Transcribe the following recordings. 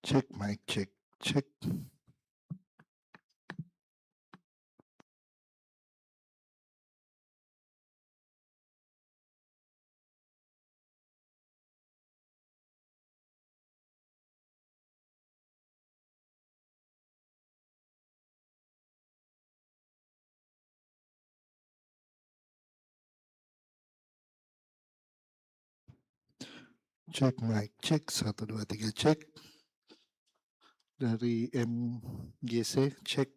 Check mic check check. Cek mic cek 1 2 3 cek. Dari MGC cek.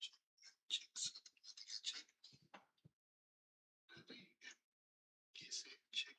Cek 1 2 3 cek. Dari MGC cek.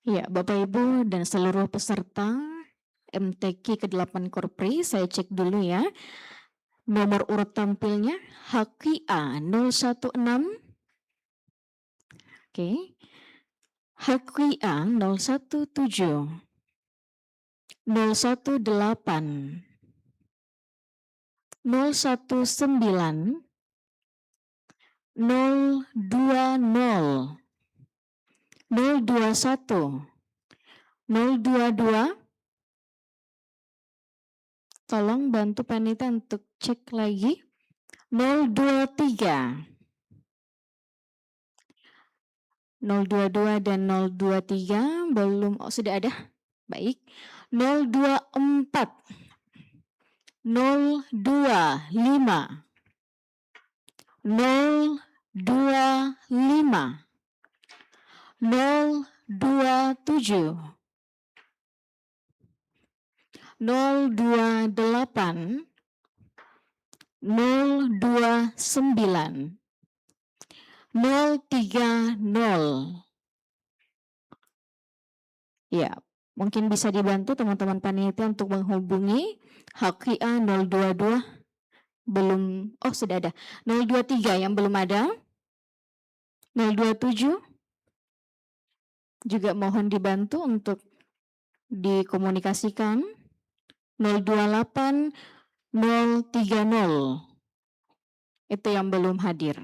Ya, Bapak Ibu dan seluruh peserta MTQ ke-8 Korpri, saya cek dulu ya. Nomor urut tampilnya HQA 016. Oke. HQA 017. 018. 019. 020. 021. 022. Tolong bantu panitia untuk cek lagi. 023. 022 dan 023 belum, oh sudah ada. Baik. 024. 025. 025. 027. 028. 029. 030. Ya, mungkin bisa dibantu teman-teman panitia untuk menghubungi HQA 022. Belum, oh sudah ada. 023 yang belum ada. 027 juga mohon dibantu untuk dikomunikasikan. 028. 030 itu yang belum hadir.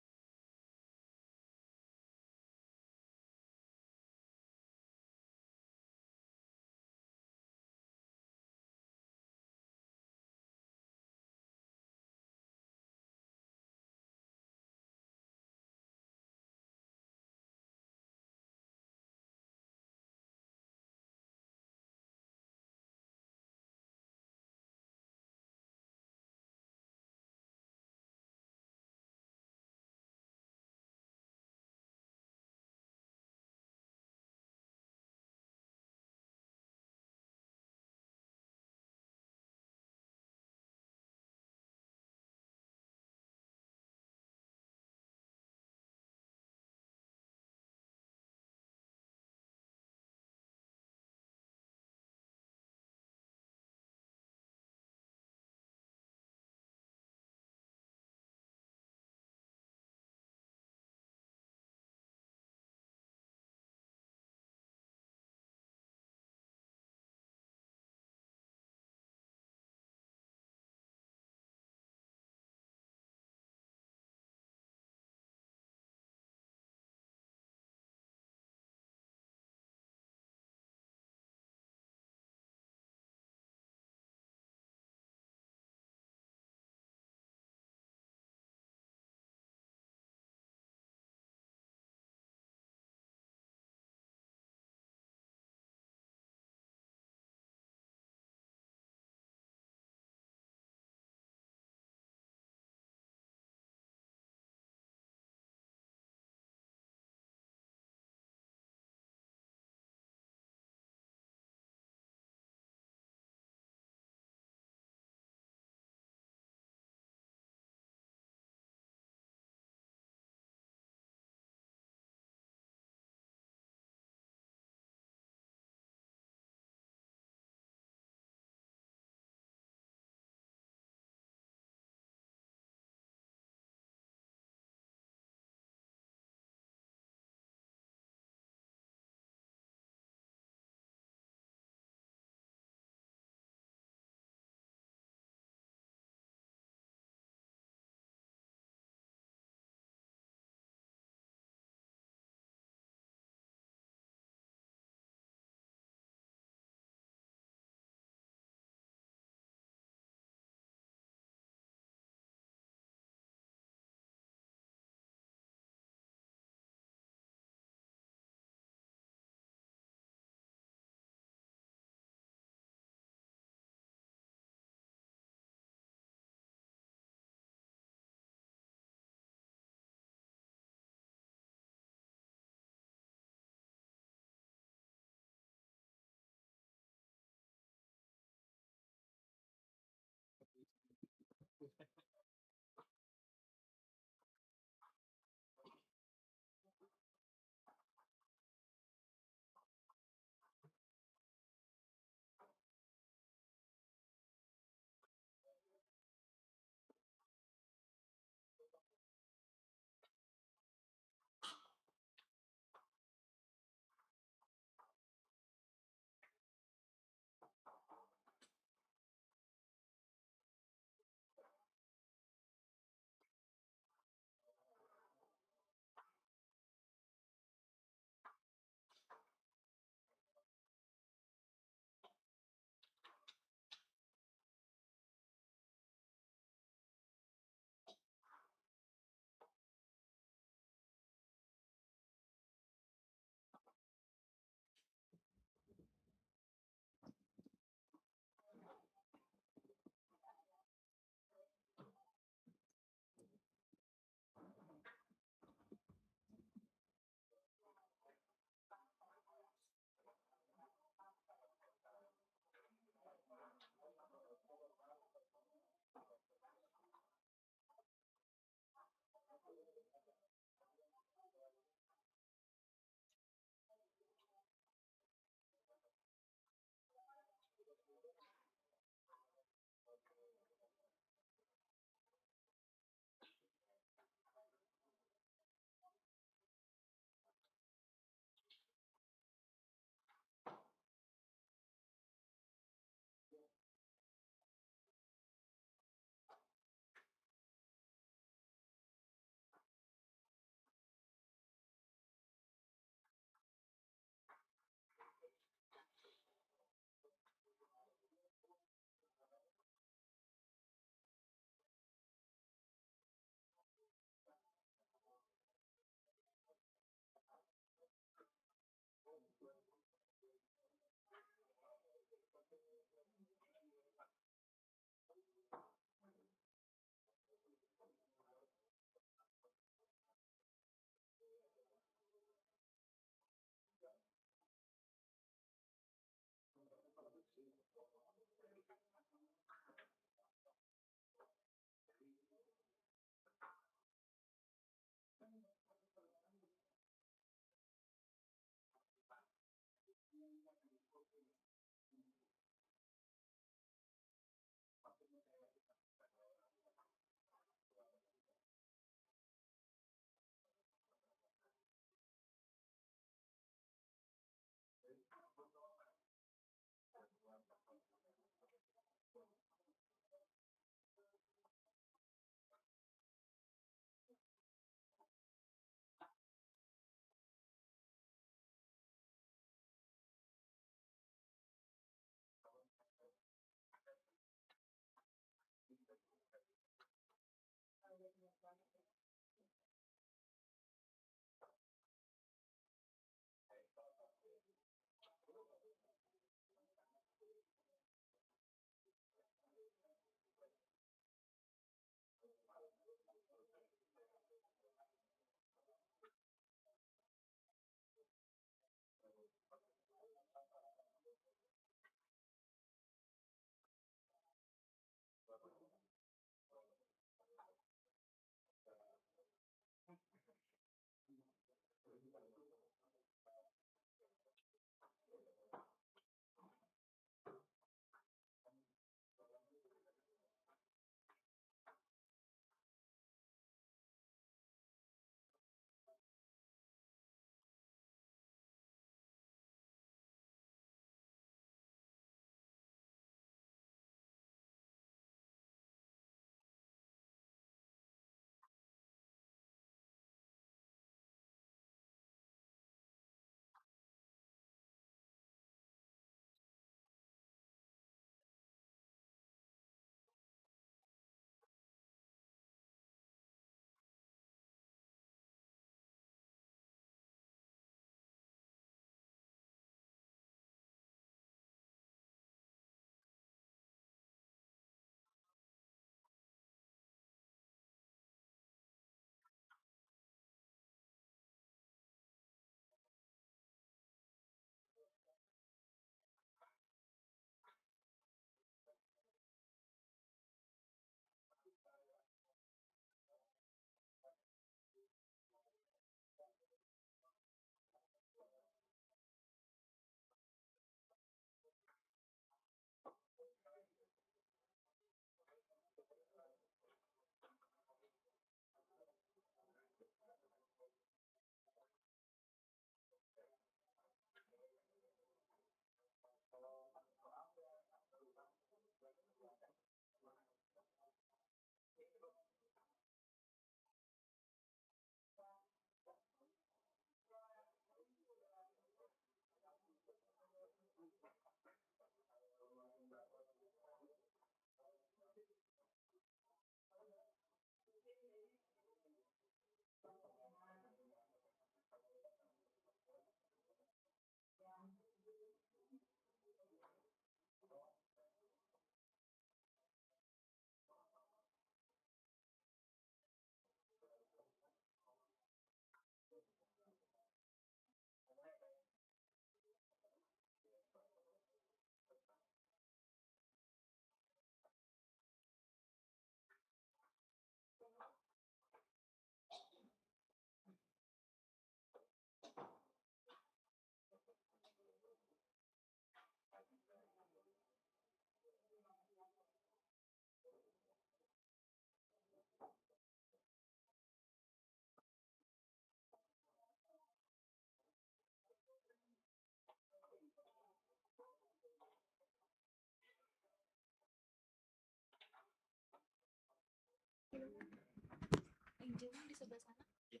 di sebelah sana. Iya.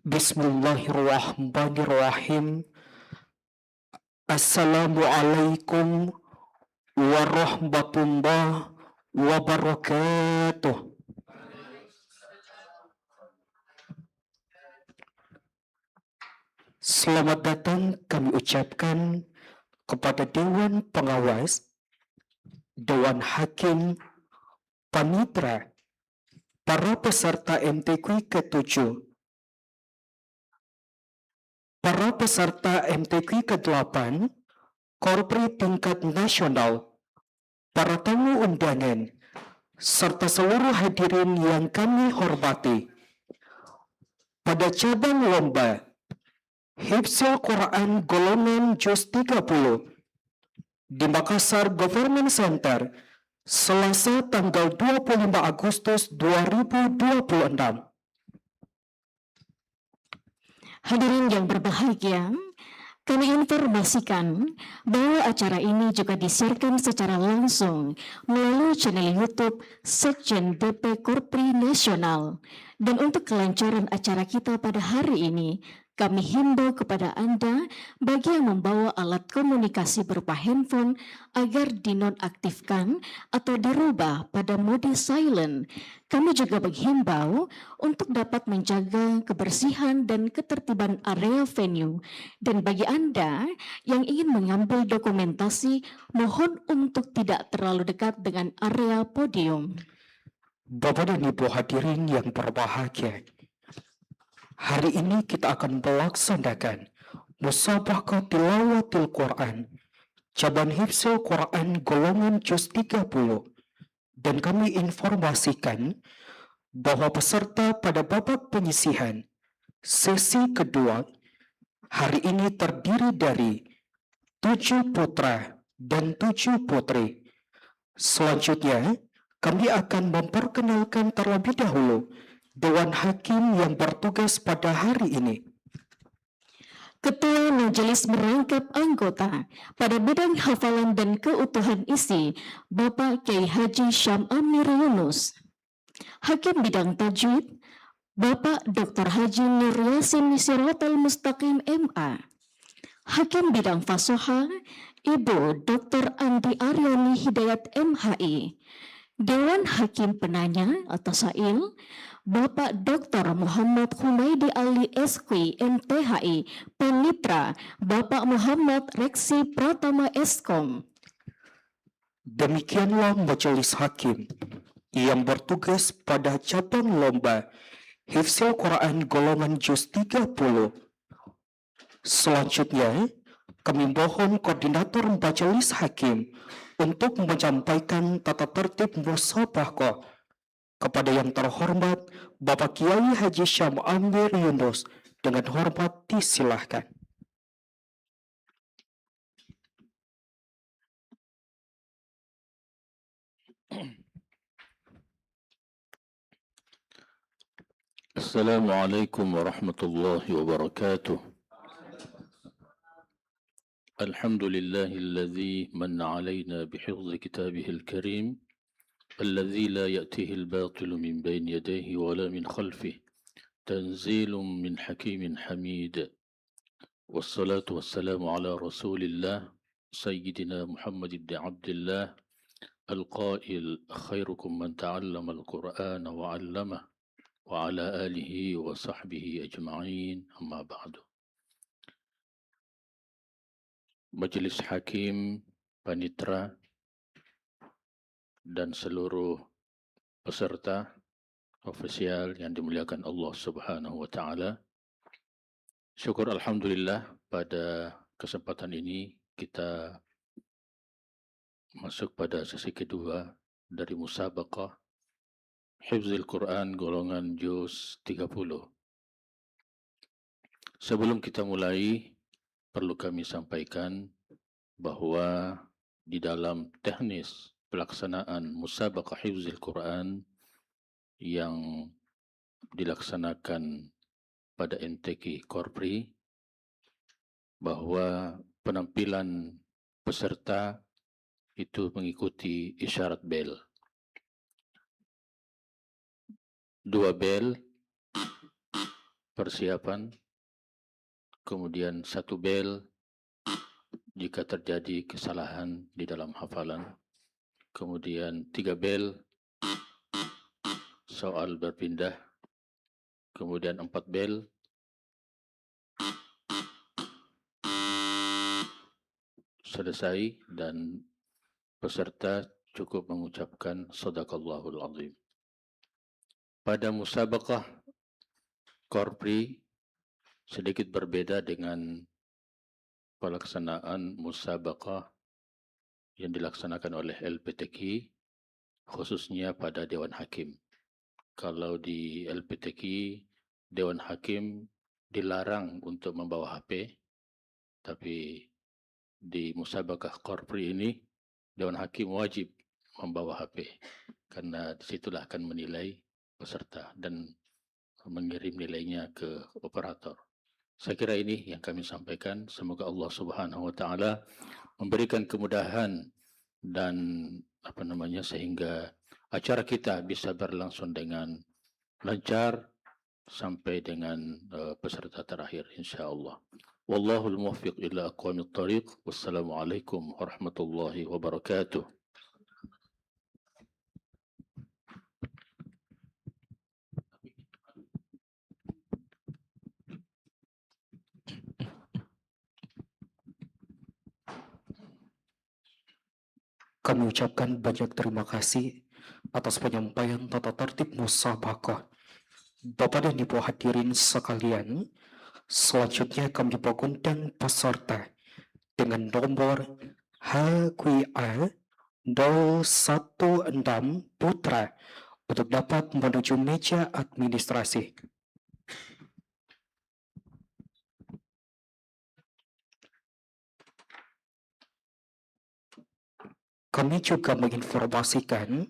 Bismillahirrahmanirrahim. Assalamualaikum warahmatullahi wabarakatuh. Selamat datang kami ucapkan kepada Dewan Pengawas, Dewan Hakim, Panitra, para peserta MTQ ke-7, para peserta MTQ ke-8, korpri tingkat nasional, para tamu undangan, serta seluruh hadirin yang kami hormati. Pada cabang lomba Hifzul Quran golongan JUS 30 di Makassar Government Center, Selasa tanggal 25 Agustus 2026. Hadirin yang berbahagia, Kami informasikan bahwa acara ini juga disiarkan secara langsung melalui channel YouTube Sekjen DP Korpri Nasional. Dan untuk kelancaran acara kita pada hari ini, kami himbau kepada Anda bagi yang membawa alat komunikasi berupa handphone agar dinonaktifkan atau dirubah pada mode silent. Kami juga menghimbau untuk dapat menjaga kebersihan dan ketertiban area venue. Dan bagi Anda yang ingin mengambil dokumentasi, mohon untuk tidak terlalu dekat dengan area podium. Bapak dan Ibu hadirin yang berbahagia, hari ini kita akan melaksanakan musabaqah tilawatil Quran cabang hifzul Quran golongan juz 30, dan kami informasikan bahwa peserta pada babak penyisihan sesi kedua hari ini terdiri dari 7 putra dan 7 putri. Selanjutnya, kami akan memperkenalkan terlebih dahulu Dewan Hakim yang bertugas pada hari ini. Ketua Majelis merangkap anggota pada bidang hafalan dan keutuhan isi, Bapak Kiai Haji Syam Amir Yunus. Hakim bidang tajwid, Bapak Dr. Haji Nur Yasin Siratal Mustaqim MA. Hakim bidang fasoha, Ibu Dr. Andi Aryani Hidayat MHI. Dewan Hakim Penanya atau Sail, Bapak Dr. Muhammad Humaidi Ali SQ MTHI, Panitra Bapak Muhammad Reksi Pratama Eskom. Demikianlah majelis hakim yang bertugas pada cabang lomba Hifzul Quran golongan juz 30. Selanjutnya, kami mohon koordinator majelis hakim untuk menyampaikan tata tertib musabaqah kepada yang terhormat Bapak Kiai Haji Syam Amir Yunus. Dengan hormat disilahkan. Assalamualaikum warahmatullahi wabarakatuh. Alhamdulillahilladzi manna alaina bihifzi kitabihil karim alladzi la ya'tihi al-batilu min bayni yadayhi wa la min khalfihi tanzilun min hakimin hamid. Wassalatu wassalamu ala rasulillah sayyidina Muhammad ibn Abdullah al-qail khairukum man ta'allama al-Qur'ana wa 'allamahu wa ala alihi wa sahbihi ajma'in, amma ba'du. Majelis Hakim, Panitra, dan seluruh peserta ofisial yang dimuliakan Allah Subhanahu wa Ta'ala. Syukur Alhamdulillah, pada kesempatan ini kita masuk pada sesi kedua dari musabaqah Hifzul Quran golongan juz 30. Sebelum kita mulai, perlu kami sampaikan bahwa di dalam teknis pelaksanaan musabaqah Hifzul Quran yang dilaksanakan pada MTQ Korpri, bahwa penampilan peserta itu mengikuti isyarat bel. 2 bel persiapan, kemudian 1 bel jika terjadi kesalahan di dalam hafalan, kemudian 3 bel soal berpindah, kemudian 4 bel selesai dan peserta cukup mengucapkan Shadaqallahul Azim. Pada musabaqah Korpri sedikit berbeda dengan pelaksanaan musabaqah yang dilaksanakan oleh LPTQ, khususnya pada Dewan Hakim. Kalau di LPTQ, Dewan Hakim dilarang untuk membawa HP, tapi di musabaqah Korpri ini, Dewan Hakim wajib membawa HP, karena disitulah akan menilai peserta dan mengirim nilainya ke operator. Saya kira ini yang kami sampaikan. Semoga Allah Subhanahu wa taala memberikan kemudahan dan sehingga acara kita bisa berlangsung dengan lancar sampai dengan peserta terakhir insyaallah. Wallahul muwaffiq ila aqwamit thariq. Wassalamualaikum warahmatullahi wabarakatuh. Kami ucapkan banyak terima kasih atas penyampaian tata tertib musabaqah. Bapak dan Ibu hadirin sekalian, selanjutnya kami mengundang peserta dengan nomor HQA 016 Putra untuk dapat menuju meja administrasi. Kami juga menginformasikan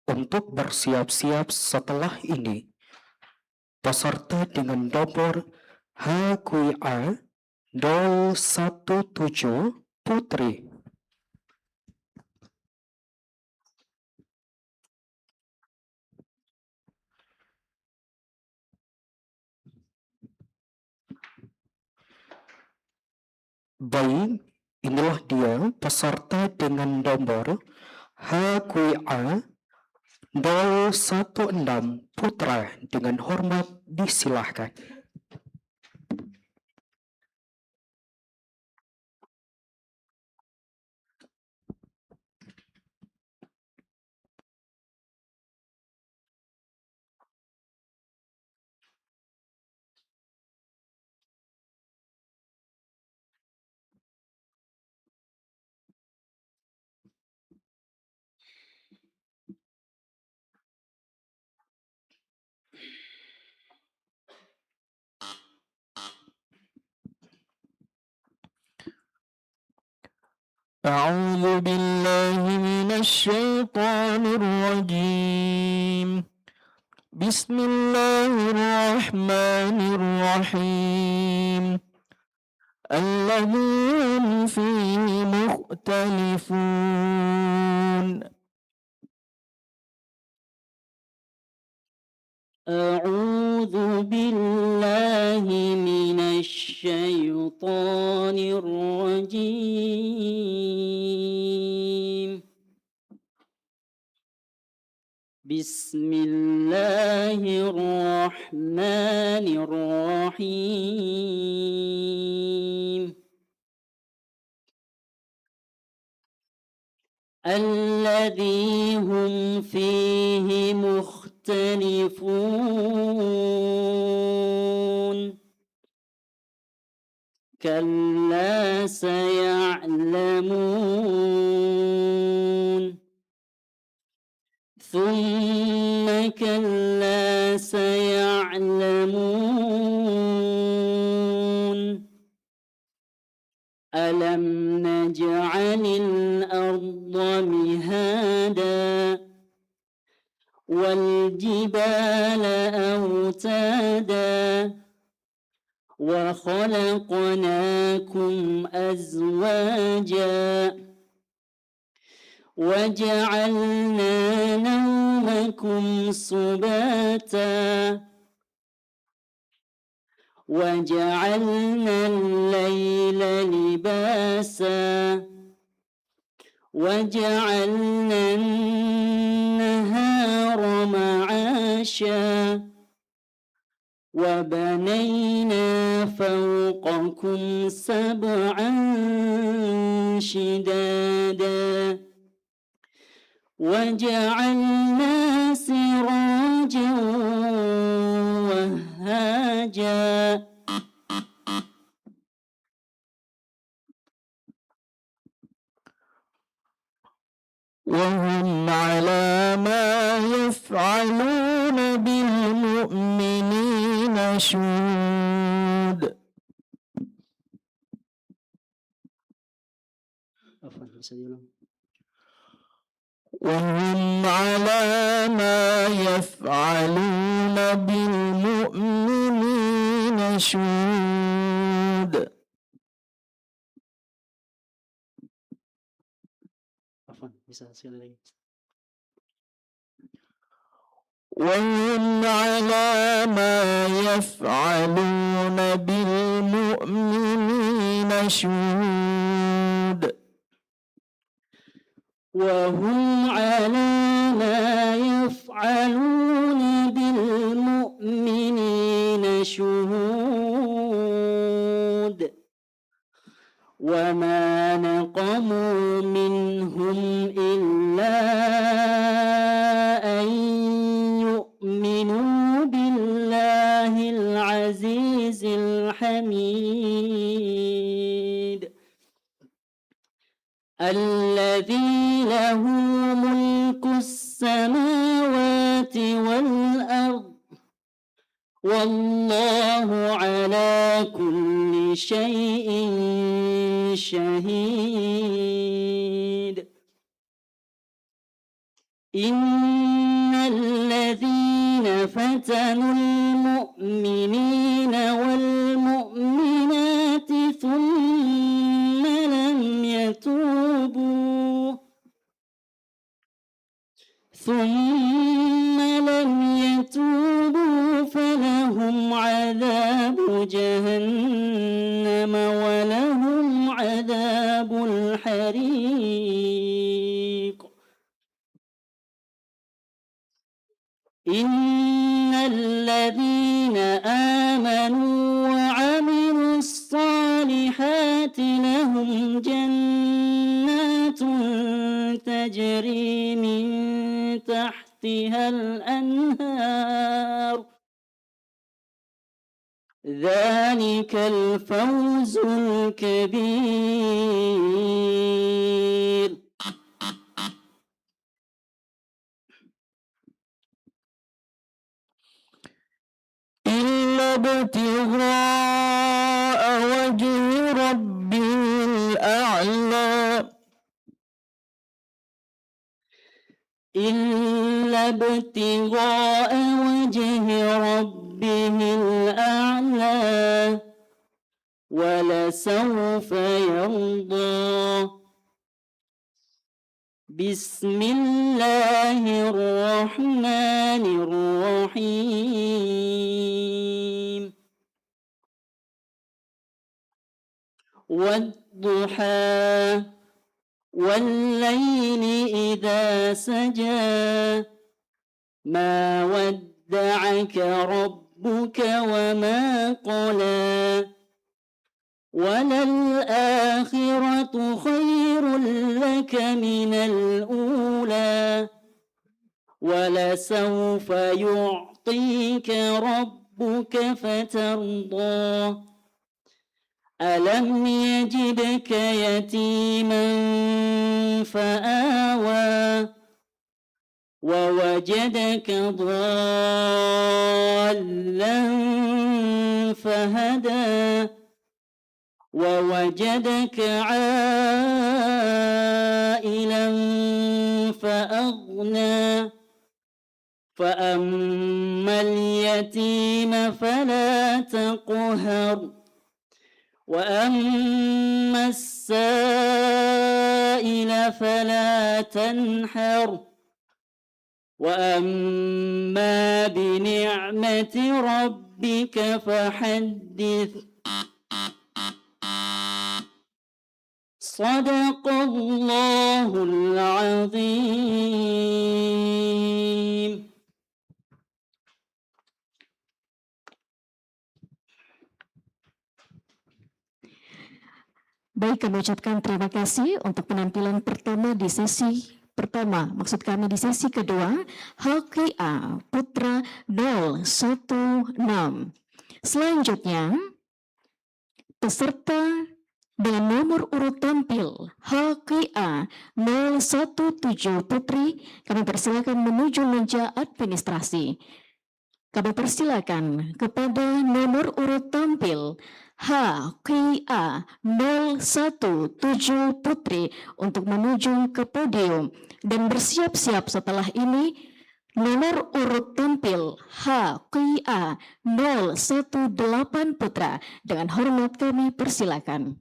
untuk bersiap-siap setelah ini, peserta dengan nomor HQA 017 Putri. Baik, inilah dia peserta dengan nomor HQA 016 Putra, dengan hormat disilahkan. أعوذ بالله من الشيطان الرجيم. بسم الله الرحمن الرحيم. الذين فيه مختلفون. أعوذ بالله من الشيطان الرجيم. بسم الله الرحمن الرحيم. الذي هم فيه مختلفون. كلا سيعلمون. ثم كلا سيعلمون. ألم نجعل الأرض مهادا والجبال أوتادا وخلقناكم أزواجا وجعلنا نومكم سباتا وجعلنا الليل لباسا وجعلنا النهار معاشا وبنينا فوقكم سبعا شدادا وجعلنا سراجا وهاجا وهم على ما يفعلون بالمؤمنين شهود. وهم على ما يفعلون بالمؤمنين شهود. Bisa sekali lagi. وهم على ما يفعلون بالمؤمنين شهود وهم على ما يفعلون بالمؤمنين شهود وما نقموا منهم إلا أن يؤمنوا بالله العزيز الحميد الذي له ملك السماوات والأرض والله على كل شيء شهيد إن الذين فتنوا المؤمنين والمؤمنات ثم لم يتوبوا فلهم عذاب جهنم ولهم عذاب الحريق إن الذين آمنوا وعملوا الصالحات لهم جنات تجري من تحتها الأنهار ذلك الفوز الكبير إلا ابتغاء وجه ربه الأعلى إلا ابتغاء وجه ربه الأعلى ولسوف يرضى بسم الله الرحمن الرحيم والضحى والليل إذا سجى ما ودعك ربك وما قلى وللآخرة خير لك من الأولى ولسوف يعطيك ربك فترضى ألم يجدك يتيما فآوى ووجدك ضالا فهدى ووجدك عائلا فأغنى فأما اليتيم فلا تقهر وأما السائل فلا تنحر وأما بنعمة ربك فحدث صدق الله العظيم. Baik, kami ucapkan terima kasih untuk penampilan pertama di sesi pertama. Maksud kami di sesi kedua, HKA Putra 016. Selanjutnya, peserta dengan nomor urut tampil HKA 017 Putri, kami persilakan menuju meja administrasi. Kami persilakan kepada nomor urut tampil HKA 017 Putri untuk menuju ke podium dan bersiap-siap setelah ini nomor urut tampil HKA 018 Putra. Dengan hormat kami persilakan.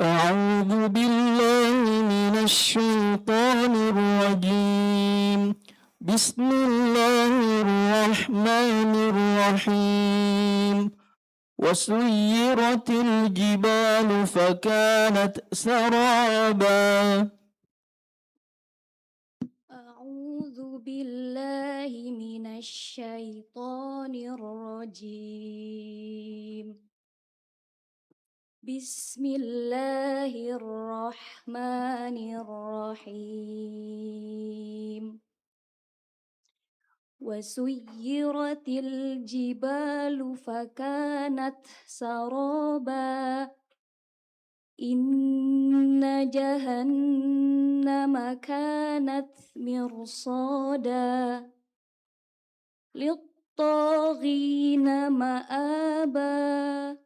أعوذ بالله من الشيطان الرجيم. بسم الله الرحمن الرحيم. وسيرت الجبال فكانت سرابا. أعوذ بالله من الشيطان الرجيم. بسم الله الرحمن الرحيم. وسيرت الجبال فكانت سرابا. إن جهنم كانت مرصادا للطاغين مآبا.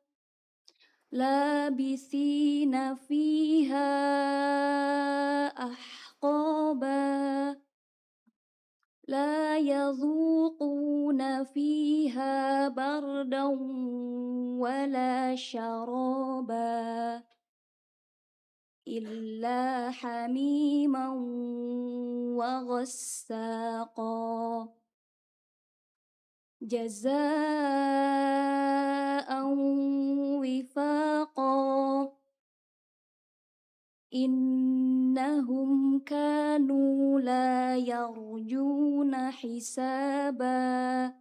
لابثين فيها أحقابا. لا يذوقون فيها بردا ولا شرابا إلا حميما وغساقا جزاء وفاقا. إنهم كانوا لا يرجون حسابا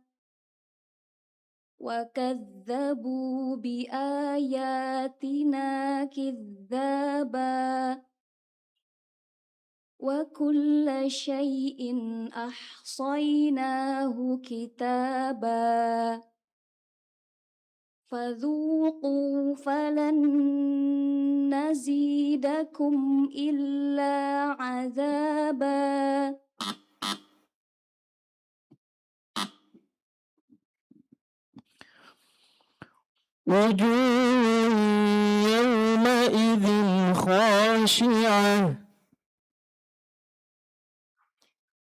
وكذبوا بآياتنا كذابا وكل شيء أحصيناه كتابا فذوقوا فلن نزيدكم إلا عذابا. وجوه يومئذ خاشعة.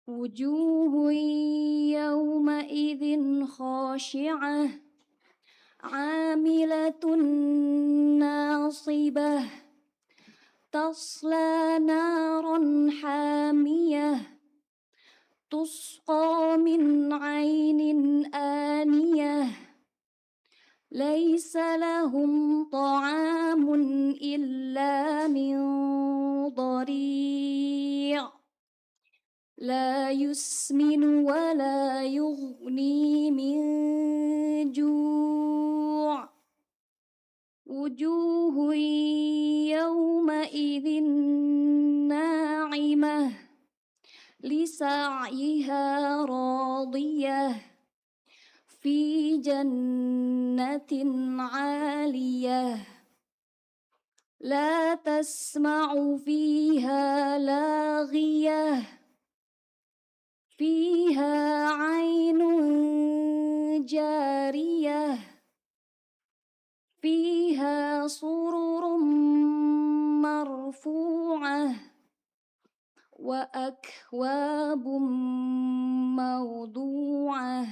وجوه يومئذ خاشعة عاملة ناصبة تصلى نارا حامية تسقى من عين آنية ليس لهم طعام إلا من ضريع لا يسمن ولا يغني من جوع. وجوه يومئذ ناعمة لسعيها راضية في جنة عالية لا تسمع فيها لاغية فيها عين جارية فيها سرر مرفوعة وأكواب موضوعة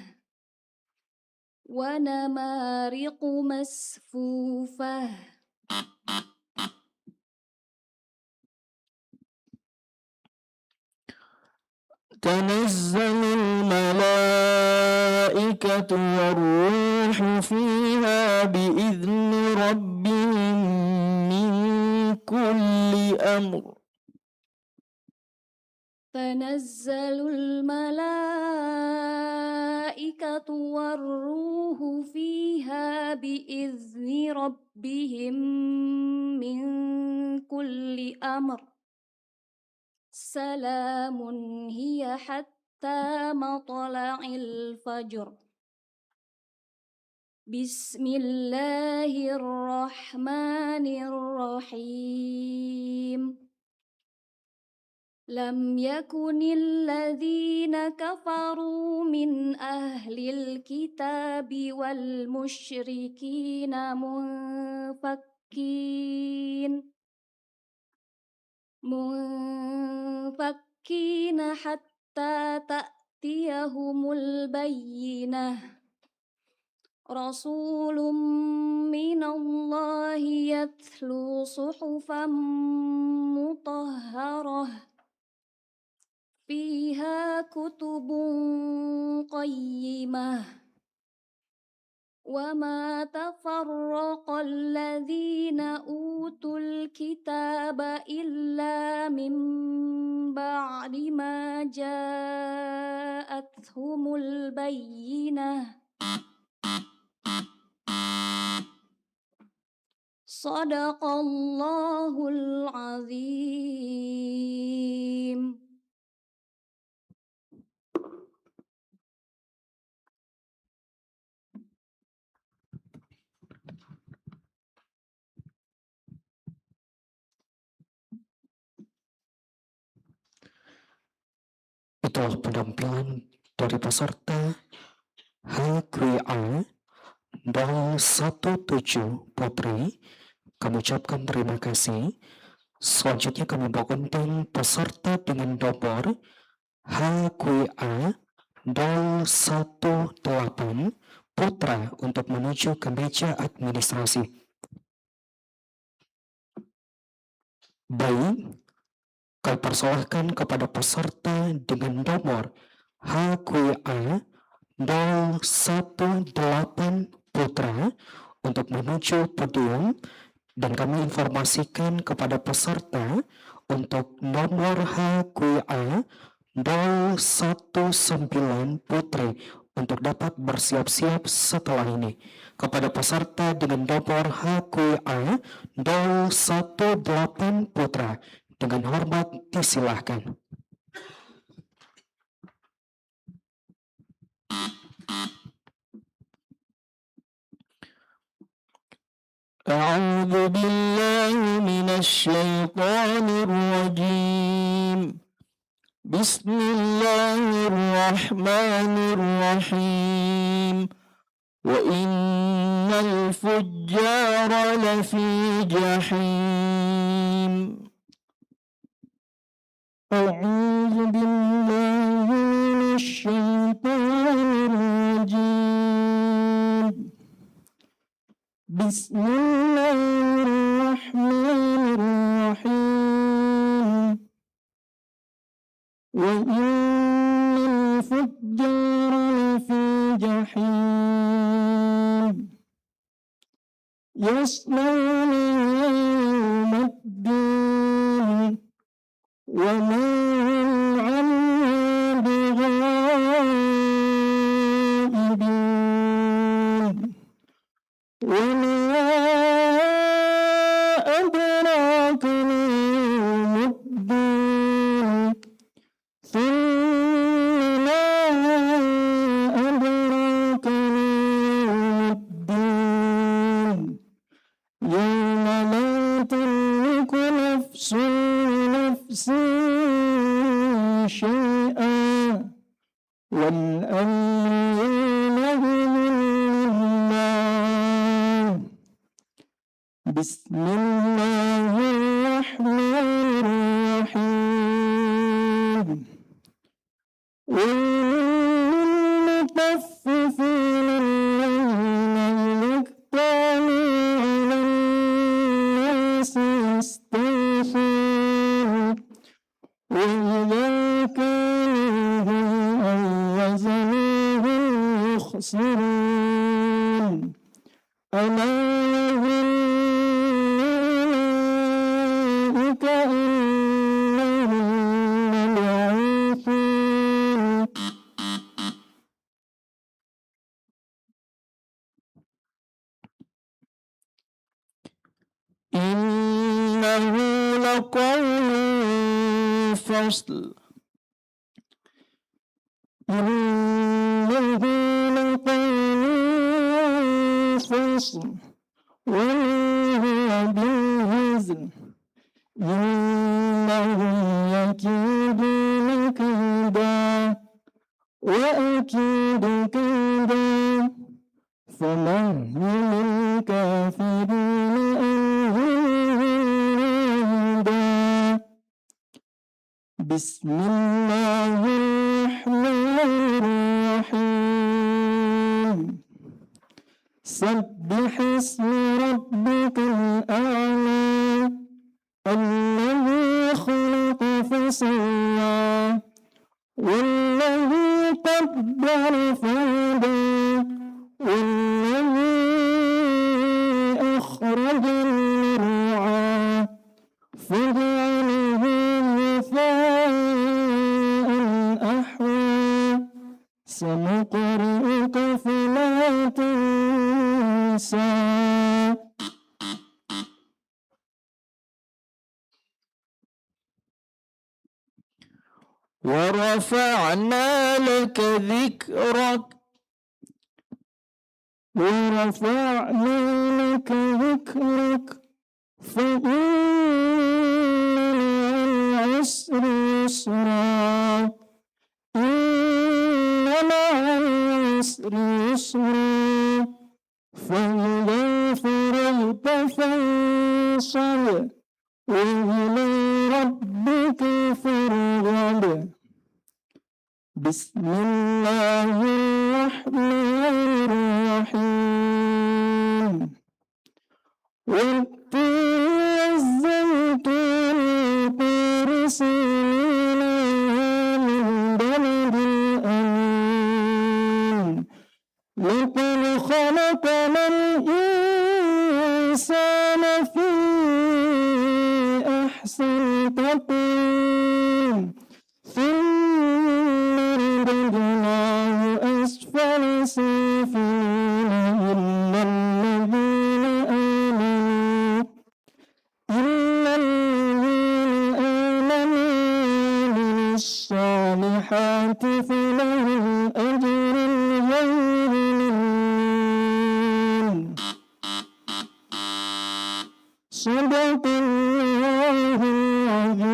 ونمارق مصفوفة. تنزل الملائكة والروح فيها بإذن ربهم من كل أمر. تنزل الملائكة والروح فيها بإذن ربهم من كل أمر سلام هي حتى مطلع الفجر. بسم الله الرحمن الرحيم. لم يكن الذين كفروا من أهل الكتاب والمشركين منفكين حتى تأتيهم البينة. رسول من الله يتلو صحفا مطهرة فيها كتب قيمة وما تفرق الذين أوتوا الكتاب إلا من بعد ما جاءتهم البينة صدق الله العظيم. Itulah penampilan dari peserta HQA 017 Putri. Kami ucapkan terima kasih. Selanjutnya kami mengundang peserta dengan nomor HQA 018 Putra untuk menuju ke meja administrasi. Baik, kami persilahkan kepada peserta dengan nomor HQA 018 Putra untuk menuju podium, dan kami informasikan kepada peserta untuk nomor HQA 019 Putri untuk dapat bersiap-siap setelah ini. Kepada peserta dengan nomor HQA 018 Putra, dengan hormat disilahkan. أعوذ بالله من الشيطان الرجيم بسم الله الرحمن الرحيم وإن الفجار لفي جحيم أعوذ بالله من الشيطان الرجيم بسم الله الرحمن الرحيم وإن الفجار لفي جحيم يصلونها يوم الدين وما هم عنها بغائبين وما أدراك ما يوم الدين ثم ما أدراك ما يوم الدين يوم لا تملك نفس لنفس شيئا والأمر يومئذ لله بسم الله الرحمن الرحيم والمطففين الذين إذا اكتالوا على الناس يستوفون وإذا كانوا أو وزنوهم يخسرون ألا يظن أولئك أنهم مبعوثون إنه لقول فصل إنه لقول فصل وما هو بالهزل إنهم يكيدون كيدا وأكيد كيدا فمهل الكافرين أمهلا بسم الله الرحمن الرحيم سبح اسم ربك الأعلى الذي خلق فسوى والذي قدر فهدى والذي أخرج المرعى فجعله غثاء أحوى سنقرئك فلا تنسى ورفعنا لك ذكرك ورفعنا لك ذكرك فإن مع العسر يسرا إن مع العسر يسرا فإذا فرغت فانصب وإلى ربك فارغب بسم الله الرحمن الرحيم والتين والزيتون وطور سينين من بلد الأمين لقد خلقنا الإنسان في أحسن تقويم ثم رددناه أسفل سافلين إلا الذين آمنوا الصالحات فلهم أجر غير ممنون صدق الله العظيم.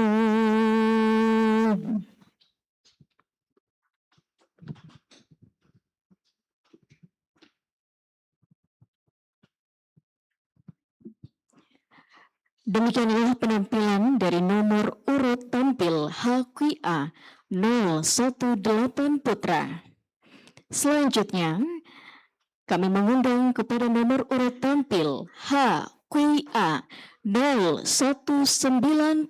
Demikianlah penampilan dari nomor urut tampil HQA 018 Putra. Selanjutnya, kami mengundang kepada nomor urut tampil HQA 019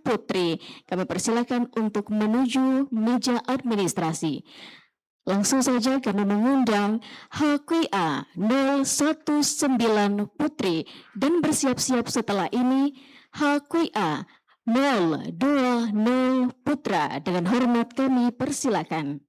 Putri. Kami persilakan untuk menuju meja administrasi. Langsung saja kami mengundang HQA 019 Putri dan bersiap-siap setelah ini HQA 020 Putra. Dengan hormat kami persilakan.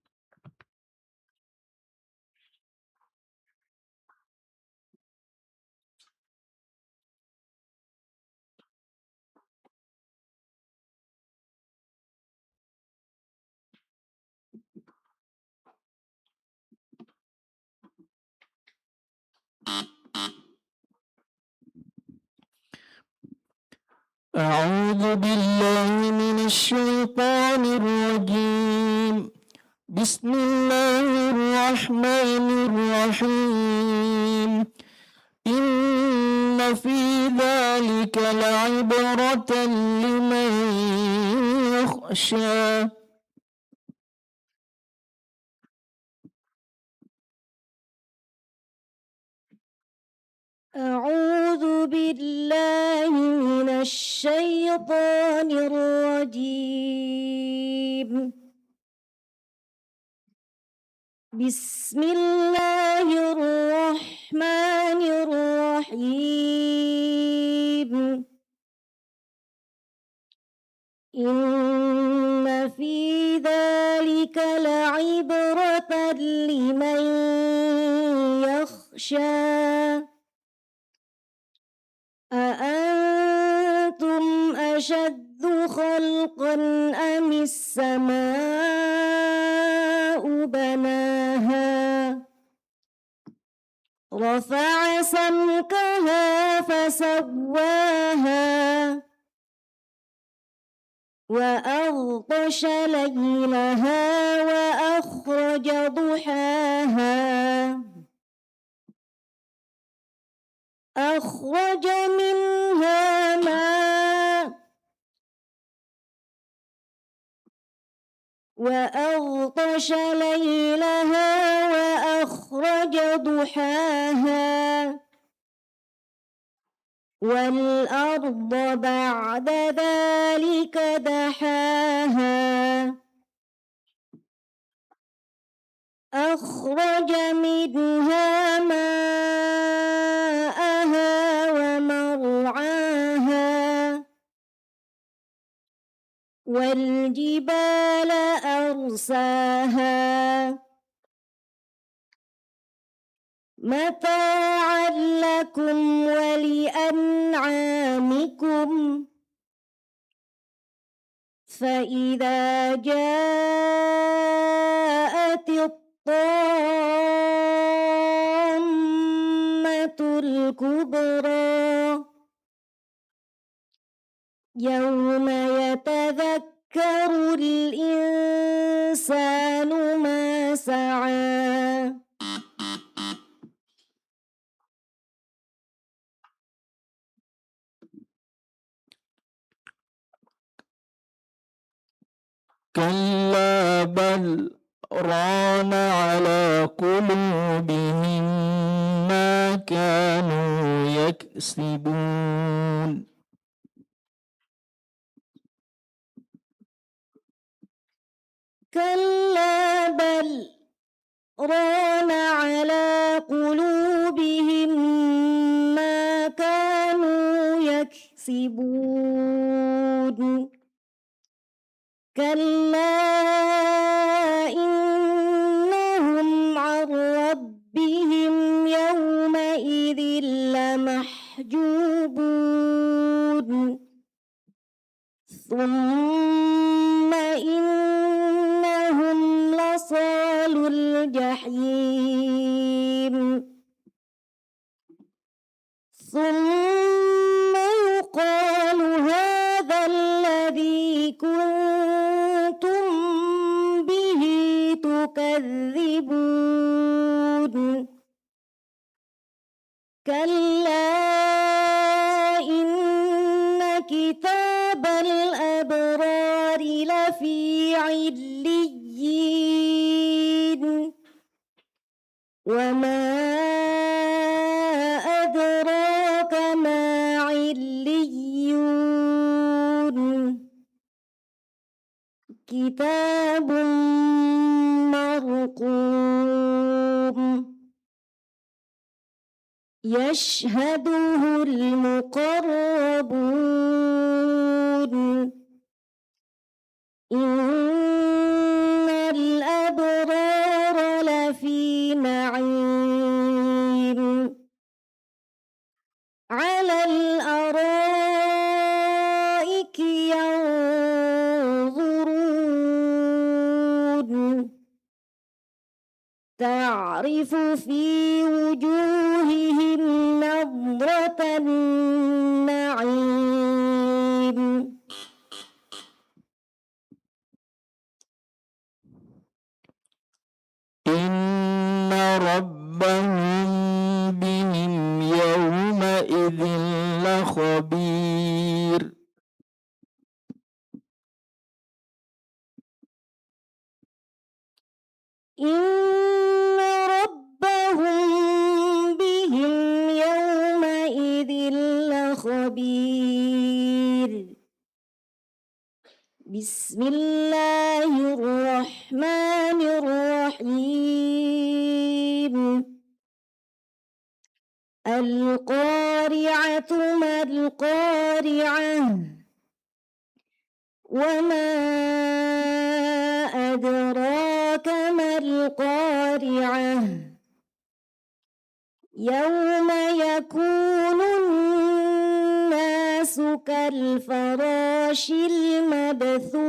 أعوذ بالله من الشيطان الرجيم بسم الله الرحمن الرحيم إن في ذلك لعبرة لمن يخشى أعوذ بالله من الشيطان الرجيم بسم الله الرحمن الرحيم إن في ذلك لعبرة لمن يخشى أأنتم أشد خلقا أم السماء بناها رفع سمكها فسواها وأغطش ليلها وأخرج ضحاها أخرج منها ماء وأغطش ليلها وأخرج ضحاها والأرض بعد ذلك دحاها أخرج منها ماءها ومرعاها والجبال أرساها متاعا لكم ولأنعامكم فإذا جاءت الطامة الكبرى يوم يتذكر الإنسان ما سعى كلا بل ران على قلوبهم ما كانوا يكسبون كلا بل ران على قلوبهم ما كانوا يكسبون كلا إنهم عن ربهم يومئذ لمحجوبون ثم إنهم لصال الجحيم ثم يقال هذا الذي كنتم به تكذبون كلا إن كتاب الأبرار لفي عليين وما أدراك ما عليون كتاب مرقوم يشهده المقربون إن الأبرار لفي نعيم على الأرائك ينظرون تعرف في وجوههم نضرة النعيم إن ربهم بهم يومئذ لخبير إن ربهم بهم يومئذ لخبير بسم الله الرحمن الرحيم القارعة ما القارعة وما أدراك ما القارعة يوم يكون الناس كالفراش المبثوث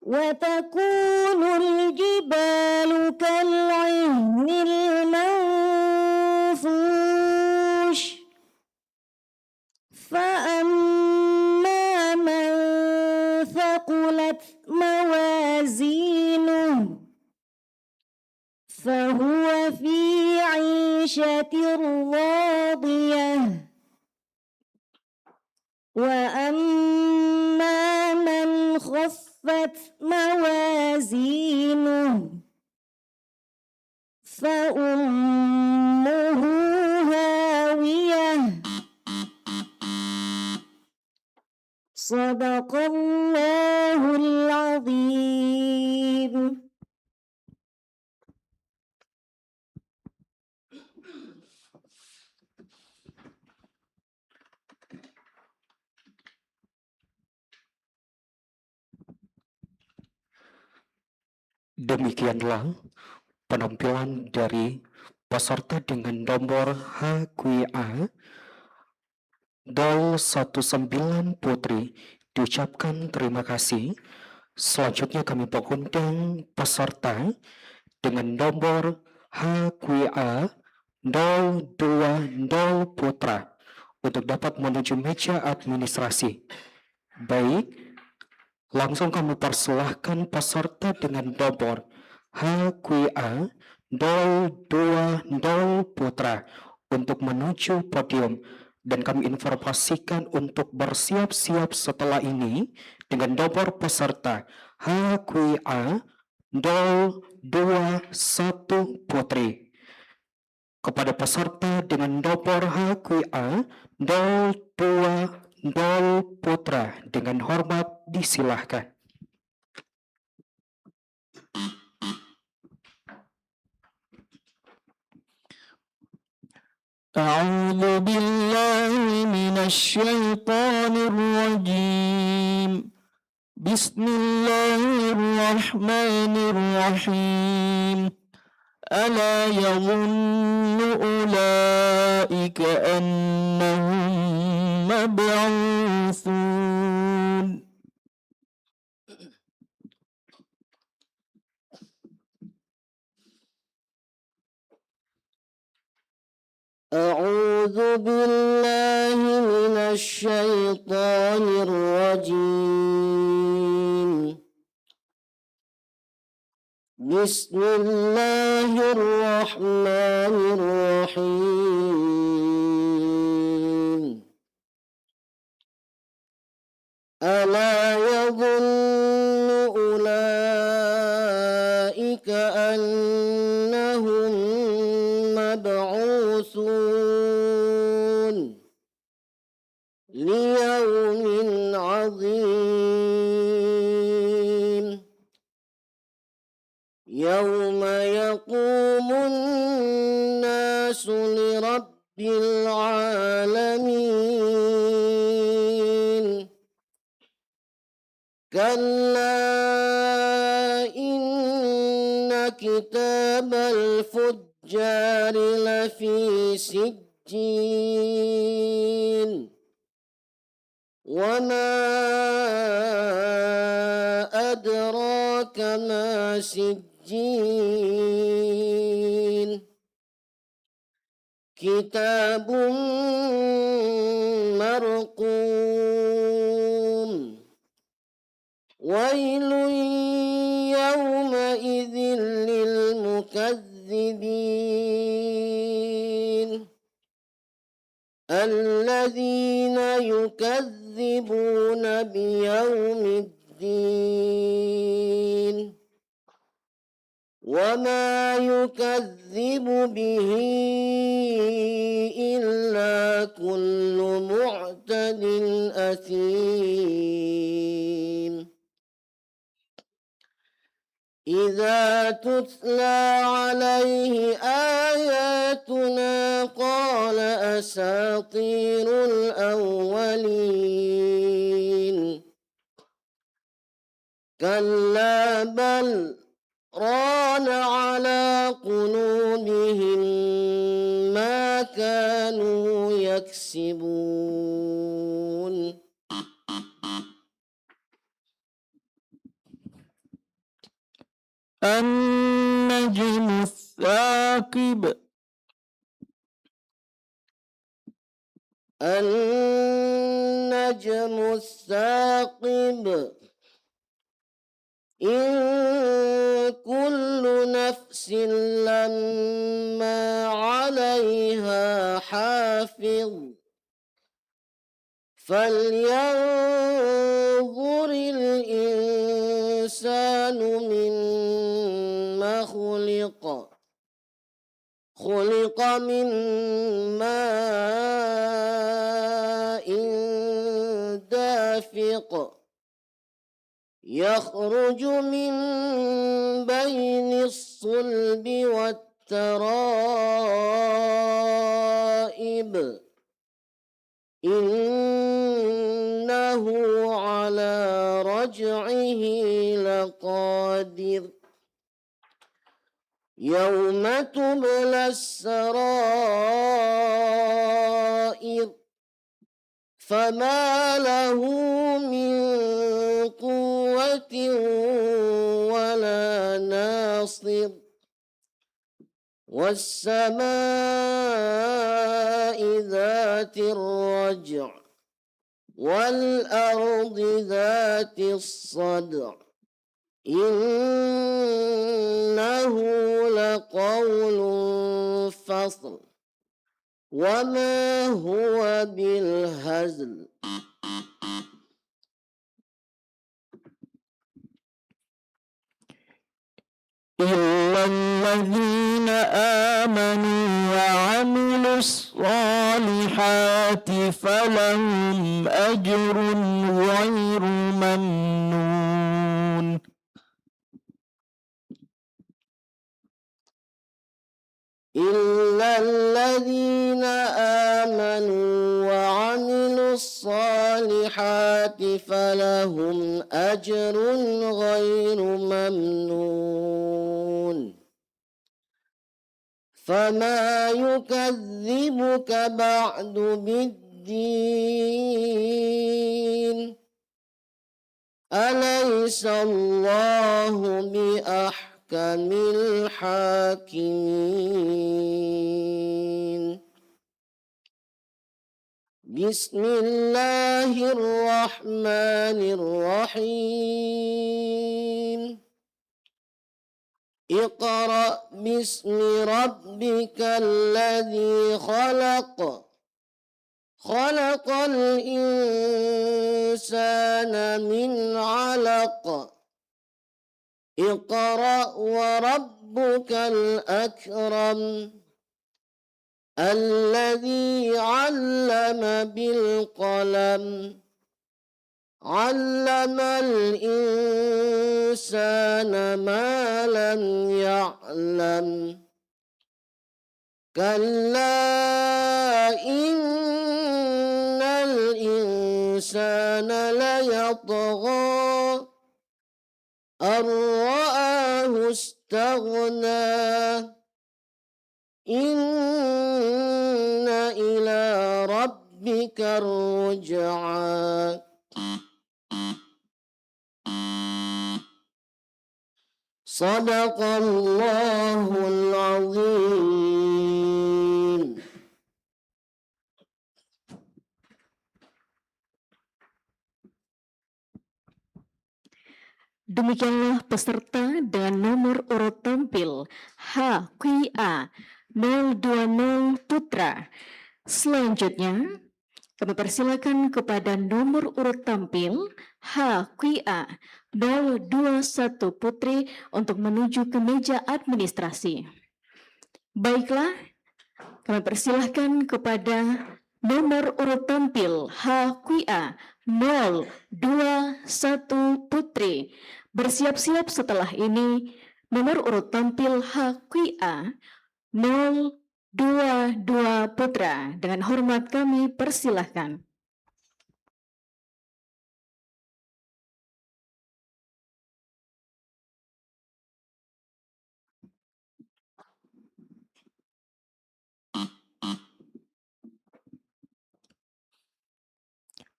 وتكون الجبال كالعهن المنفوش فأما من ثقلت موازينه فهو في عيشة راضية وأما من ثقلت موازينه فأمه هاوية صدق الله العظيم. Demikianlah penampilan dari peserta dengan nomor HQA 09 Putri. Diucapkan terima kasih. Selanjutnya kami mengundang peserta dengan nomor HQA 020 Putra untuk dapat menuju meja administrasi. Baik, langsung kami persilahkan peserta dengan nomor HQA 020 Putra untuk menuju podium, dan kami informasikan untuk bersiap-siap setelah ini dengan nomor peserta HQA 021 Putri. Kepada peserta dengan nomor HQA 020 Putra dengan hormat disilahkan. أعوذ بالله من الشيطان الرجيم بسم الله الرحمن الرحيم ألا يظن أولئك أنهم مبعوثون أعوذ بالله من الشيطان الرجيم بسم الله الرحمن الرحيم ألا يظن أولئك أنهم مبعوثون ليوم عظيم يوم يقوم الناس لرب العالمين كلا إن كتاب الفجار لفي سجين وما أدراك ما سجين كتاب مرقوم ويل يومئذ للمكذبين الذين يكذبون بيوم الدين وما يكذب به إلا كل معتد أثيم إذا تتلى عليه آياتنا قال أساطير الأولين كلا بل ران على قلوبهم ما كانوا يكسبون النجم الثاقب النجم الثاقب إن كل نفس لما عليها حافظ فلينظر الإنسان الإنسان مما خلق من ماء دافق يخرج من بين الصلب والترائب إنه على رجعه لقادر يوم تبلى السرائر فما له من قوة ولا ناصر والسماء ذات الرجع والأرض ذات الصدع إنه لقول فصل وما هو بالهزل إلا الذين آمنوا وعملوا الصالحات فلهم أجر غير ممنون. إلا الذين آمنوا وعملوا الصالحات فلهم أجر غير ممنون. فما يكذبك بعد بالدين أليس الله بأحكم الحاكمين. بسم الله الرحمن الرحيم. اقرأ باسم ربك الذي خلق خلق الإنسان من علق اقرأ وربك الأكرم الذي علم بالقلم علم الإنسان ما لم يعلم كلا إن الإنسان ليطغى أن رآه استغنى إن إلى ربك الرجعى. صدق الله العظيم. Demikianlah peserta dengan nomor urut tampil HQA 020 Putra. Selanjutnya, kami persilakan kepada nomor urut tampil HQA 021 Putri untuk menuju ke meja administrasi. Baiklah, kami persilahkan kepada nomor urut tampil HQA 021 Putri. Bersiap-siap setelah ini nomor urut tampil HQA 022 Putra. Dengan hormat kami persilahkan.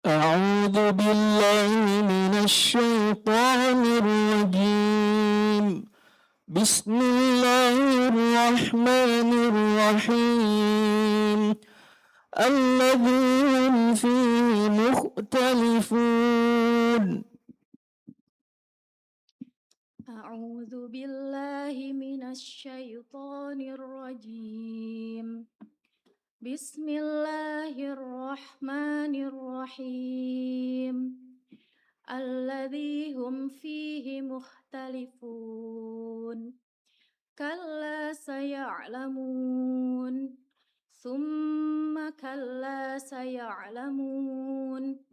أعوذ بالله من الشيطان الرجيم. بسم الله الرحمن الرحيم. الذي هم فيه مختلفون. أعوذ بالله من الشيطان الرجيم. بسم الله الرحمن الرحيم. الذي هم فيه مختلفون كلا سيعلمون ثم كلا سيعلمون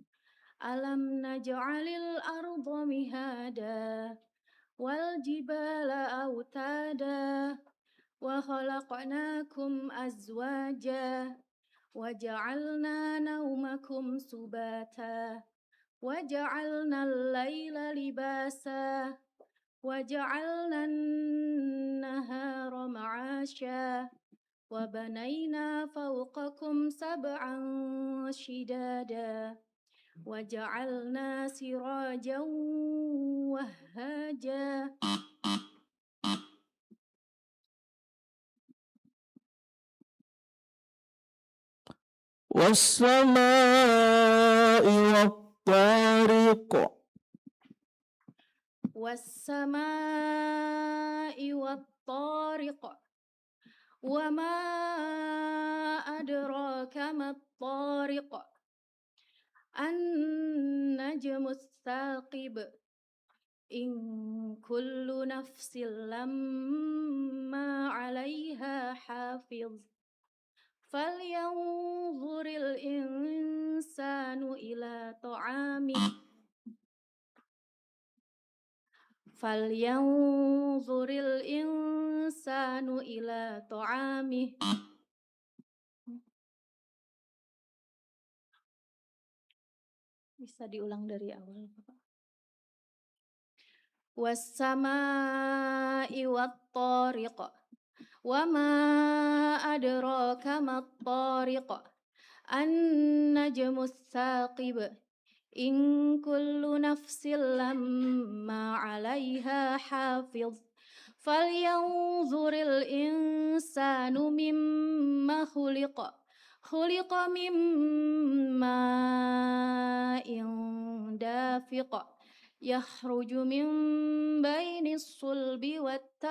ألم نجعل الأرض مهادا والجبال أوتادا وخلقناكم أزواجا وجعلنا نومكم سباتا وجعلنا الليل لباسا وجعلنا النهار معاشا وبنينا فوقكم سبعا شدادا وجعلنا سراجا وهاجا والسماء والطارق والسماء والطارق وما أدراك ما الطارق النجم الثاقب إن كل نفس لما عليها حافظ فلينظر الإنسان إلى طعامه فلينظر الإنسان إلى طعامه Bisa diulang dari awal, Bapak. Wassama'i wattariq wama adraka mattariq an-najmus saqib in kullu nafsin lamma 'alaiha hafiz falyanzuril insanu mimma khuliqa min ma'in dafiq yakhruju min bainis sulbi wattaraib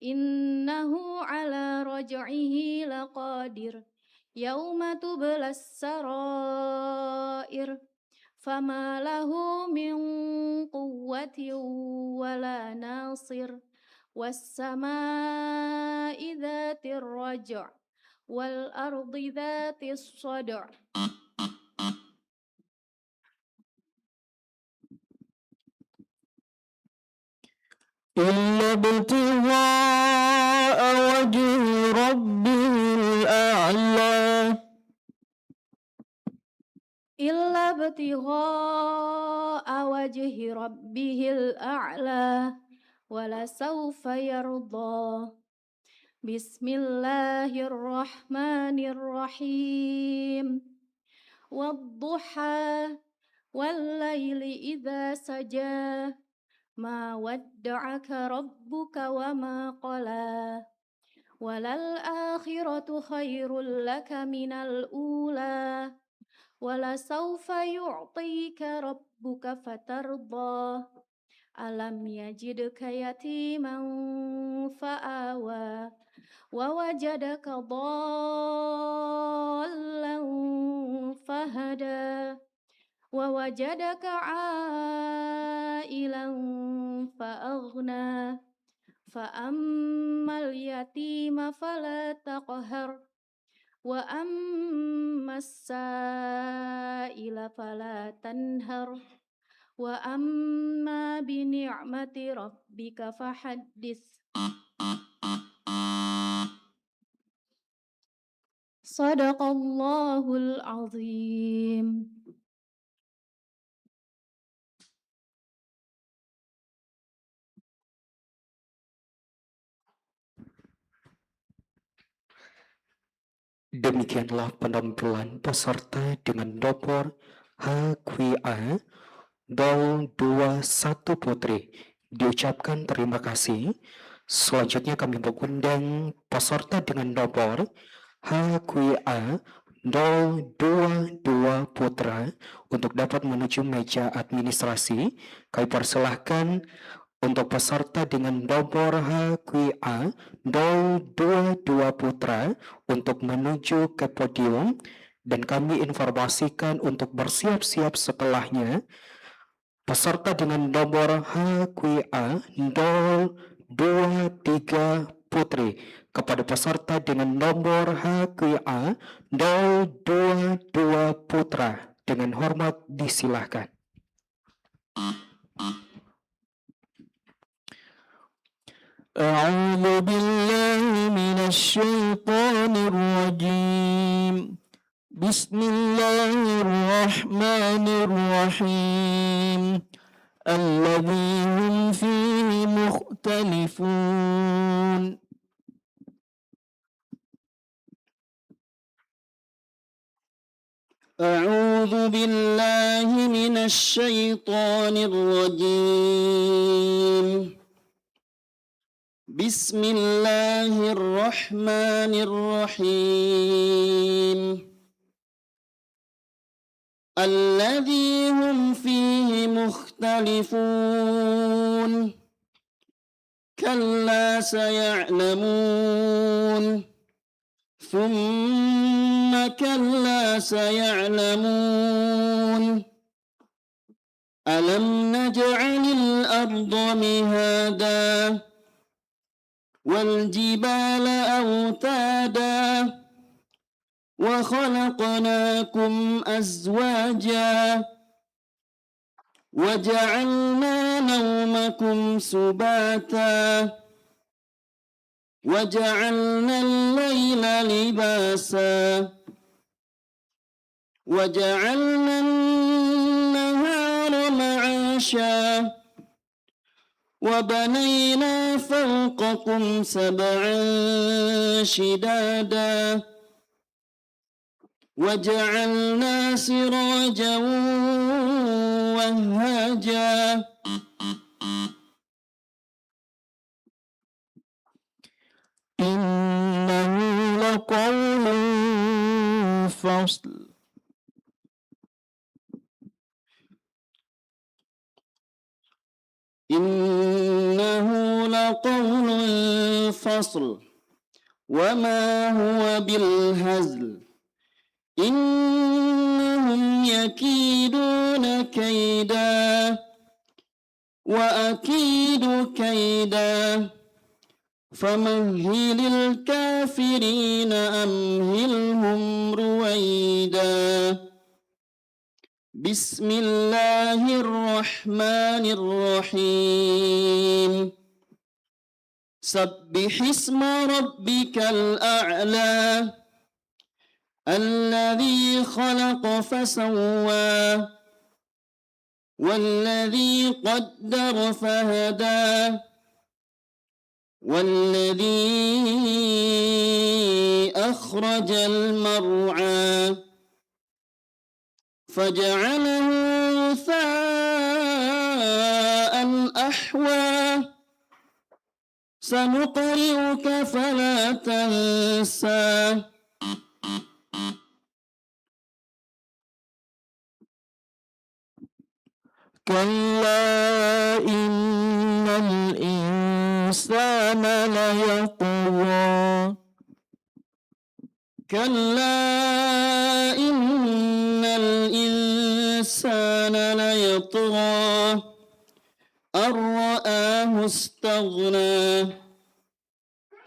innahu ala raj'ihi laqadir yauma tublas sarair fama lahu min quwwatin wala nasir was-samaa'i dhatir raj' wal ardi dhatis sad'i إلا ابتغاء وجه ربه الأعلى إلا ابتغاء وجه ربه الأعلى ولسوف يرضى بسم الله الرحمن الرحيم والضحى والليل إذا سجى ما ودعك ربك وما قلى وللآخرة خير لك من الأولى ولسوف يعطيك ربك فترضى ألم يجدك يتيما فآوى ووجدك ضالا فهدى ووجدك عائلا فأغنى فأما اليتيم فلا تقهر وأما السائل فلا تنهر وأما بنعمة ربك فحدث صدق الله العظيم. Demikianlah penampilan peserta dengan nomor HQA 021 Putri. Diucapkan terima kasih. Selanjutnya kami mengundang peserta dengan nomor HQA 022 Putra untuk dapat menuju meja administrasi. Kami persilahkan untuk peserta dengan nomor HQA 022 Putra untuk menuju ke podium dan kami informasikan untuk bersiap-siap setelahnya. Peserta dengan nomor HQA 023 Putri kepada peserta dengan nomor HQA 022 Putra. Dengan hormat disilahkan. أعوذ بالله من الشيطان الرجيم بسم الله الرحمن الرحيم الذي هم فيه مختلفون أعوذ بالله من الشيطان الرجيم بسم الله الرحمن الرحيم الذي هم فيه مختلفون كلا سيعلمون ثم كلا سيعلمون ألم نجعل الأرض مهادا والجبال أوتادا وخلقناكم أزواجا وجعلنا نومكم سباتا وجعلنا الليل لباسا وجعلنا النهار معاشا وبنينا فوقكم سبعا شدادا وجعلنا سراجا وهاجا إنه لقول فصل إنه لقول فصل وما هو بالهزل إنهم يكيدون كيدا وأكيد كيدا فمهل الكافرين أمهلهم رويدا بسم الله الرحمن الرحيم سبح اسم ربك الأعلى الذي خلق فسوى والذي قدر فهدى والذي أخرج المرعى فجعله غثاء أحوى سنقرئك فلا تنسى كلا إن الإنسان ليطغى كلا إن الإنسان ليطغى أن رآه استغنى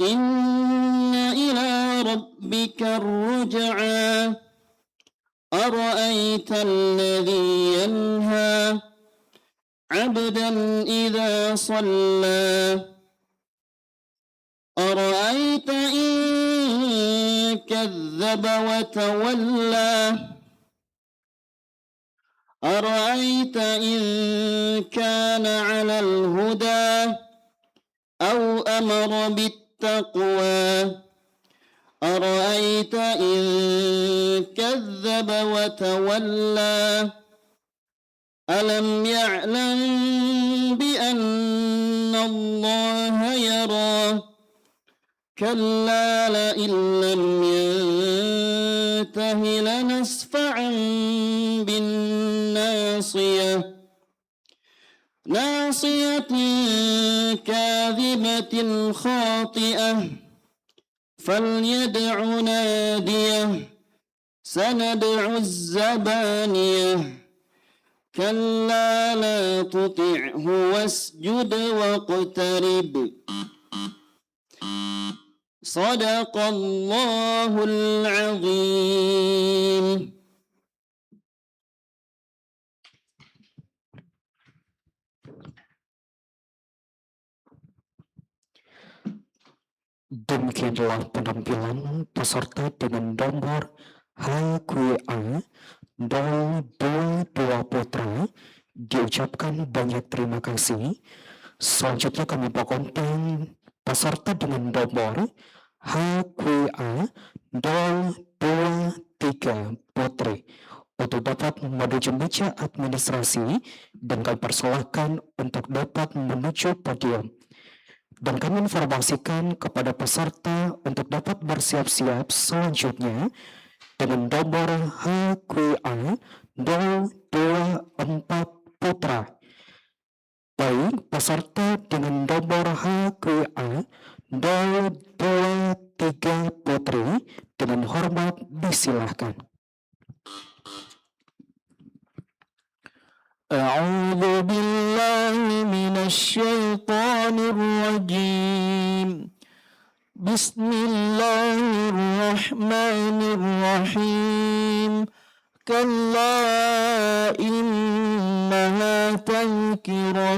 إن إلى ربك الرجعى أرأيت الذي ينهى عبدا إذا صلى أرأيت إن كذب وتولى أرأيت إن كان على الهدى أو أمر بالتقوى أرأيت إن كذب وتولى ألم يعلم بأن الله يرى كلا لئن لم ينته لنسفعا بالناصية ناصية كاذبة خاطئة فليدع ناديه سندع الزبانية كلا لا تطعه واسجد واقترب صدق الله العظيم. Demikianlah penampilan peserta dengan nomor HQA 022 Putra. Diucapkan banyak terima kasih. Selanjutnya kami mohonkan peserta dengan nomor HQA 023 Putri untuk dapat menuju meja administrasi dan kami persilahkan untuk dapat menuju podium. Dan kami informasikan kepada peserta untuk dapat bersiap-siap selanjutnya dengan nomor HQA 024 Putra. Baik, peserta dengan nomor HQA 023 Putri dengan hormat disilahkan. أعوذ بالله من الشيطان الرجيم بسم الله الرحمن الرحيم كلا إنها تذكرة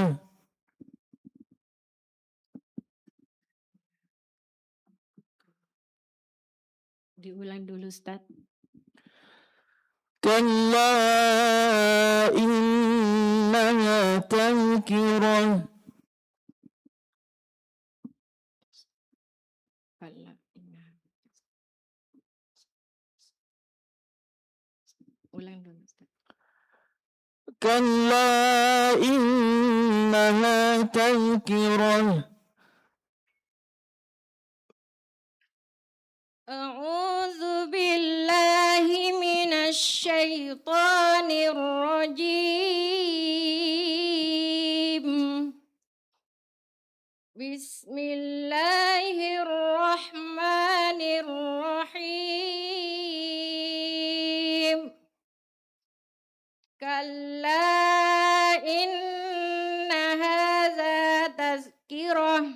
Diulang dulu, Ustaz. كلا إنها تذكرة Ulang dulu, Ustaz. كلا إنها تذكرة أعوذ بالله من الشيطان الرجيم بسم الله الرحمن الرحيم كلا إن هذا تذكرة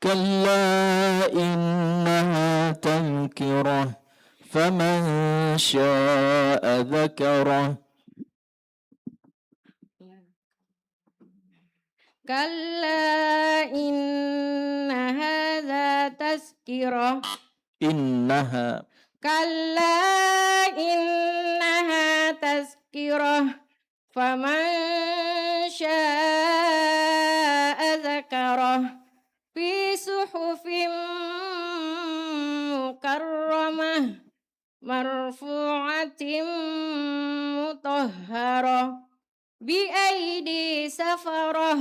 كلا إنها تذكرة فمن شاء ذكره كلا إن هذا تذكرة إنها كلا إنها تذكرة فمن شاء ذكره في صحف مكرمة مرفوعة مطهرة بأيدي سفرة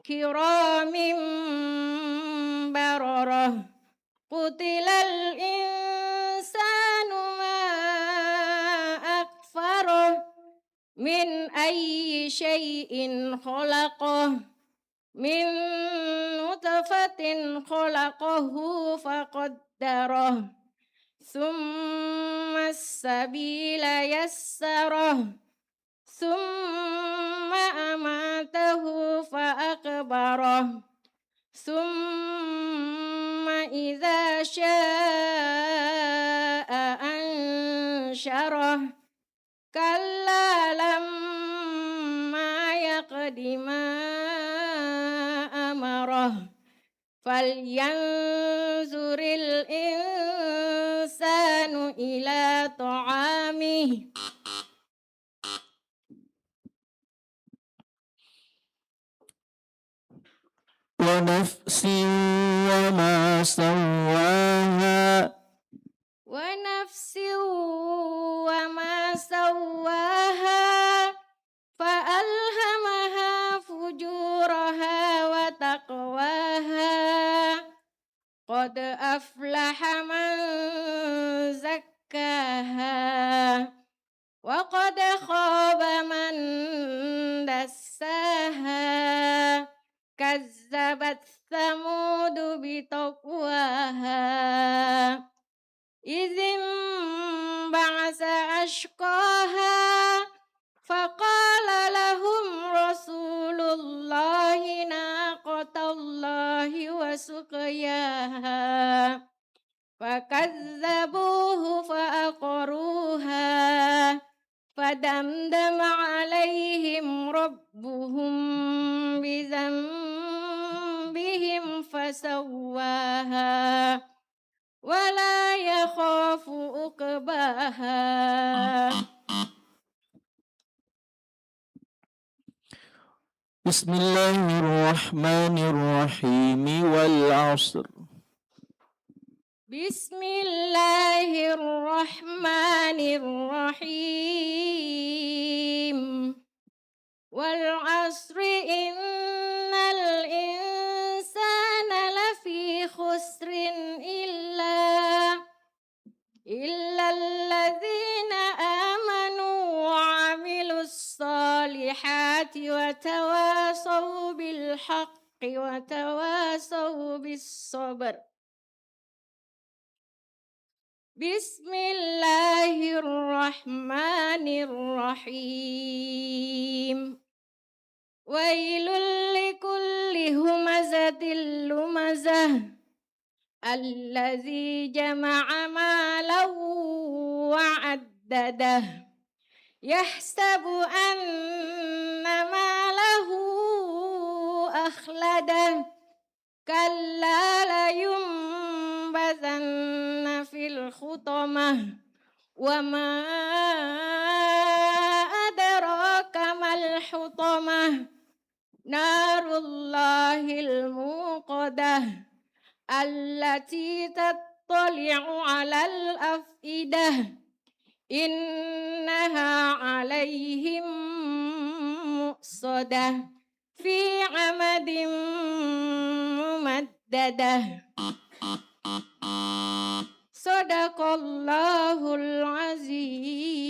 كرام بررة قتل الإنسان ما أكفره من أي شيء خلقه من نطفة خلقه فقدره ثم السبيل يسره ثم أماته فأقبره ثم إذا شاء أنشره كلا لما يقض ما أمره فلينظر الإنسان إلى طعامه ونفس وما سواها ونفس وما سواها فألهمها فجورها وتقواها قد أفلح من زكاها وقد خاب من دساها كذبت ثمود بطغواها إذ انبعث أشقاها فقال لهم رسول الله ناقة الله وسقياها فكذبوه فأقروها فدمدم عليهم ربهم بذنبهم فسواها ولا يخاف عقباها. بسم الله الرحمن الرحيم والعصر. بسم الله الرحمن الرحيم والعصر إن الإنسان لفي خسر إلا الذين آمنوا وعملوا الصالحات وتواصوا بالحق وتواصوا بالصبر. بسم الله الرحمن الرحيم ويل لكل همزة لمزة الذي جمع مالا وعدده يحسب أن ماله أخلده كلا لينبذن في الحطمة وما أدراك ما الحطمة نار الله الموقدة التي تطلع على الأفئدة إنها عليهم مؤصدة في عمد ممددة. صدق الله العظيم.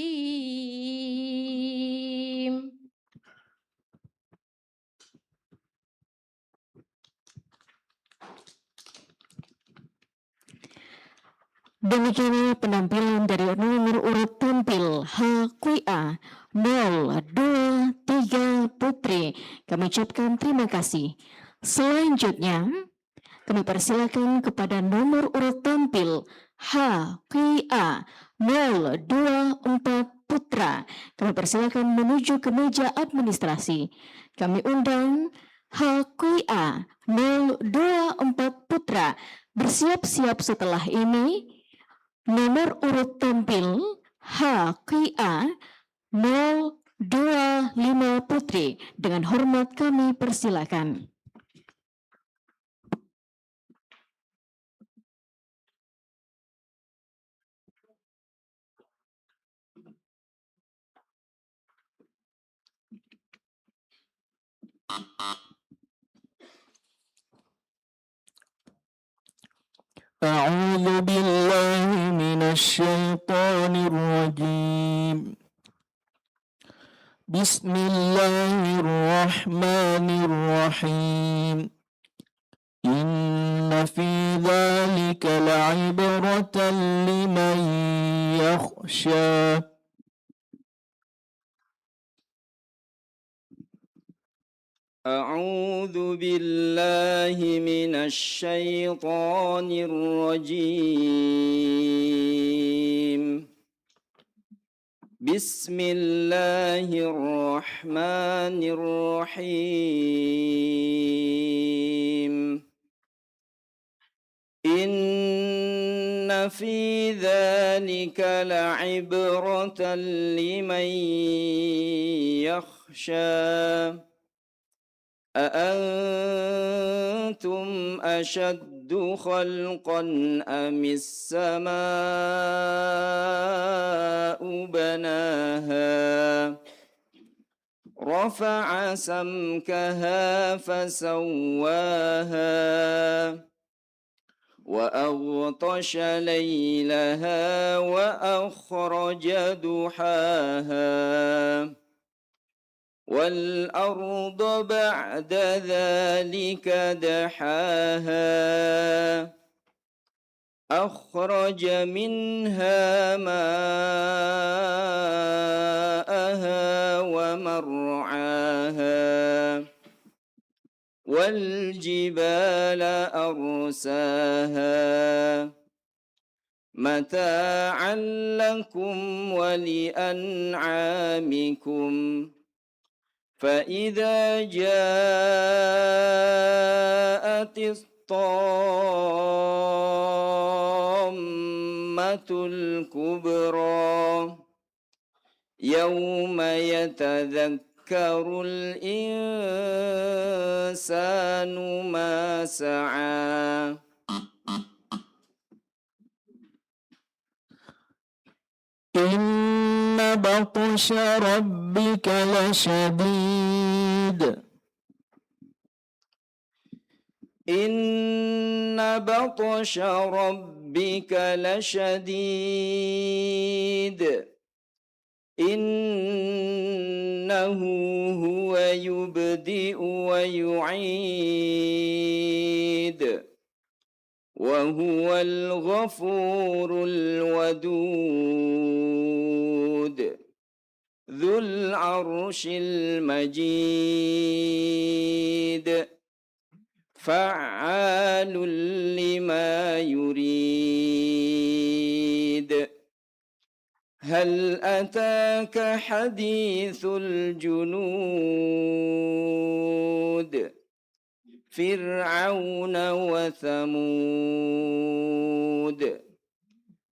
Demikianlah penampilan dari nomor urut tampil HQA 023 Putri. Kami ucapkan terima kasih. Selanjutnya, kami persilakan kepada nomor urut tampil HQA 024 Putra. Kami persilakan menuju ke meja administrasi. Kami undang HQA 024 Putra bersiap-siap. Setelah ini nomor urut tampil HQA 025 Putri. Dengan hormat kami persilakan. أعوذ بالله من الشيطان الرجيم. بسم الله الرحمن الرحيم. إن في ذلك لعبرة لمن يخشى. أعوذ بالله من الشيطان الرجيم. بسم الله الرحمن الرحيم. إن في ذلك لعبرة لمن يخشى. أأنتم أشد خلقا أم السماء بناها رفع سمكها فسواها وأغطش ليلها وأخرج ضحاها والأرض بعد ذلك دحاها أخرج منها ماءها ومرعاها والجبال أرساها متاعا لكم ولأنعامكم فإذا جاءت الطامة الكبرى يوم يتذكر الإنسان ما سعى إن بطش ربك لشديد إن بطش ربك لشديد إنه هو يبدئ ويعيد وهو الغفور الودود ذو العرش المجيد فعال لما يريد هل أتاك حديث الجنود فرعون وثمود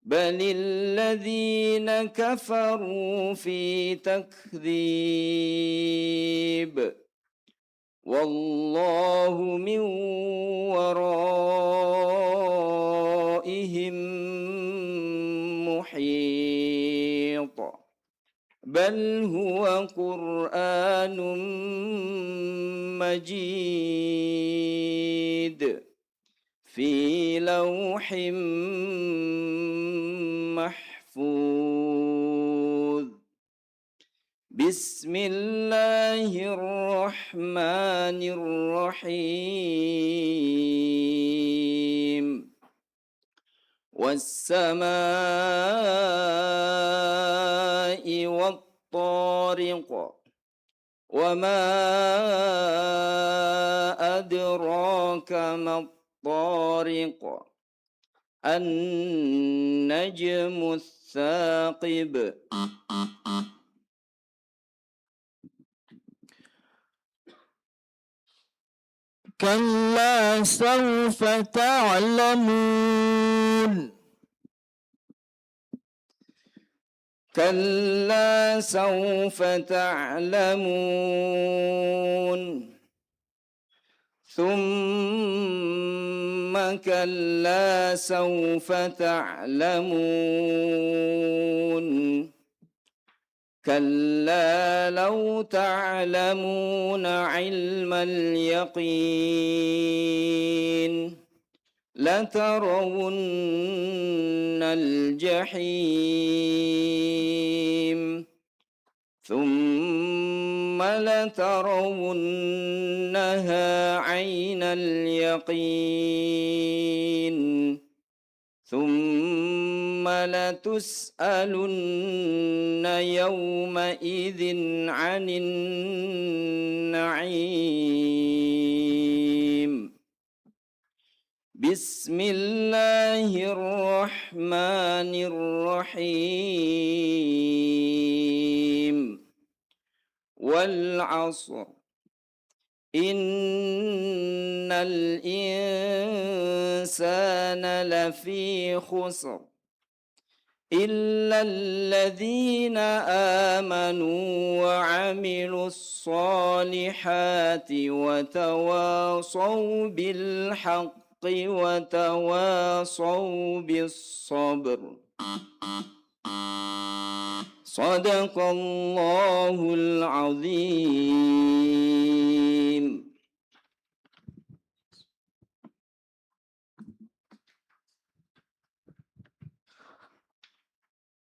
بل الذين كفروا في تكذيب والله من ورائهم محيط بل هو قرآن مجيد في لوح محفوظ بسم الله الرحمن الرحيم والسماء والطارق وما أدراك ما الطارق النجم الثاقب كلا سوف تعلمون كلا سوف تعلمون ثم كلا سوف تعلمون كلا لو تعلمون علم اليقين لترون الجحيم ثم لترونها عين اليقين ثم لتسألن يومئذ عن النعيم بسم الله الرحمن الرحيم والعصر إن الإنسان لفي خسر إلا الذين آمنوا وعملوا الصالحات وتواصوا بالحق وتواصوا بالصبر صدق الله العظيم.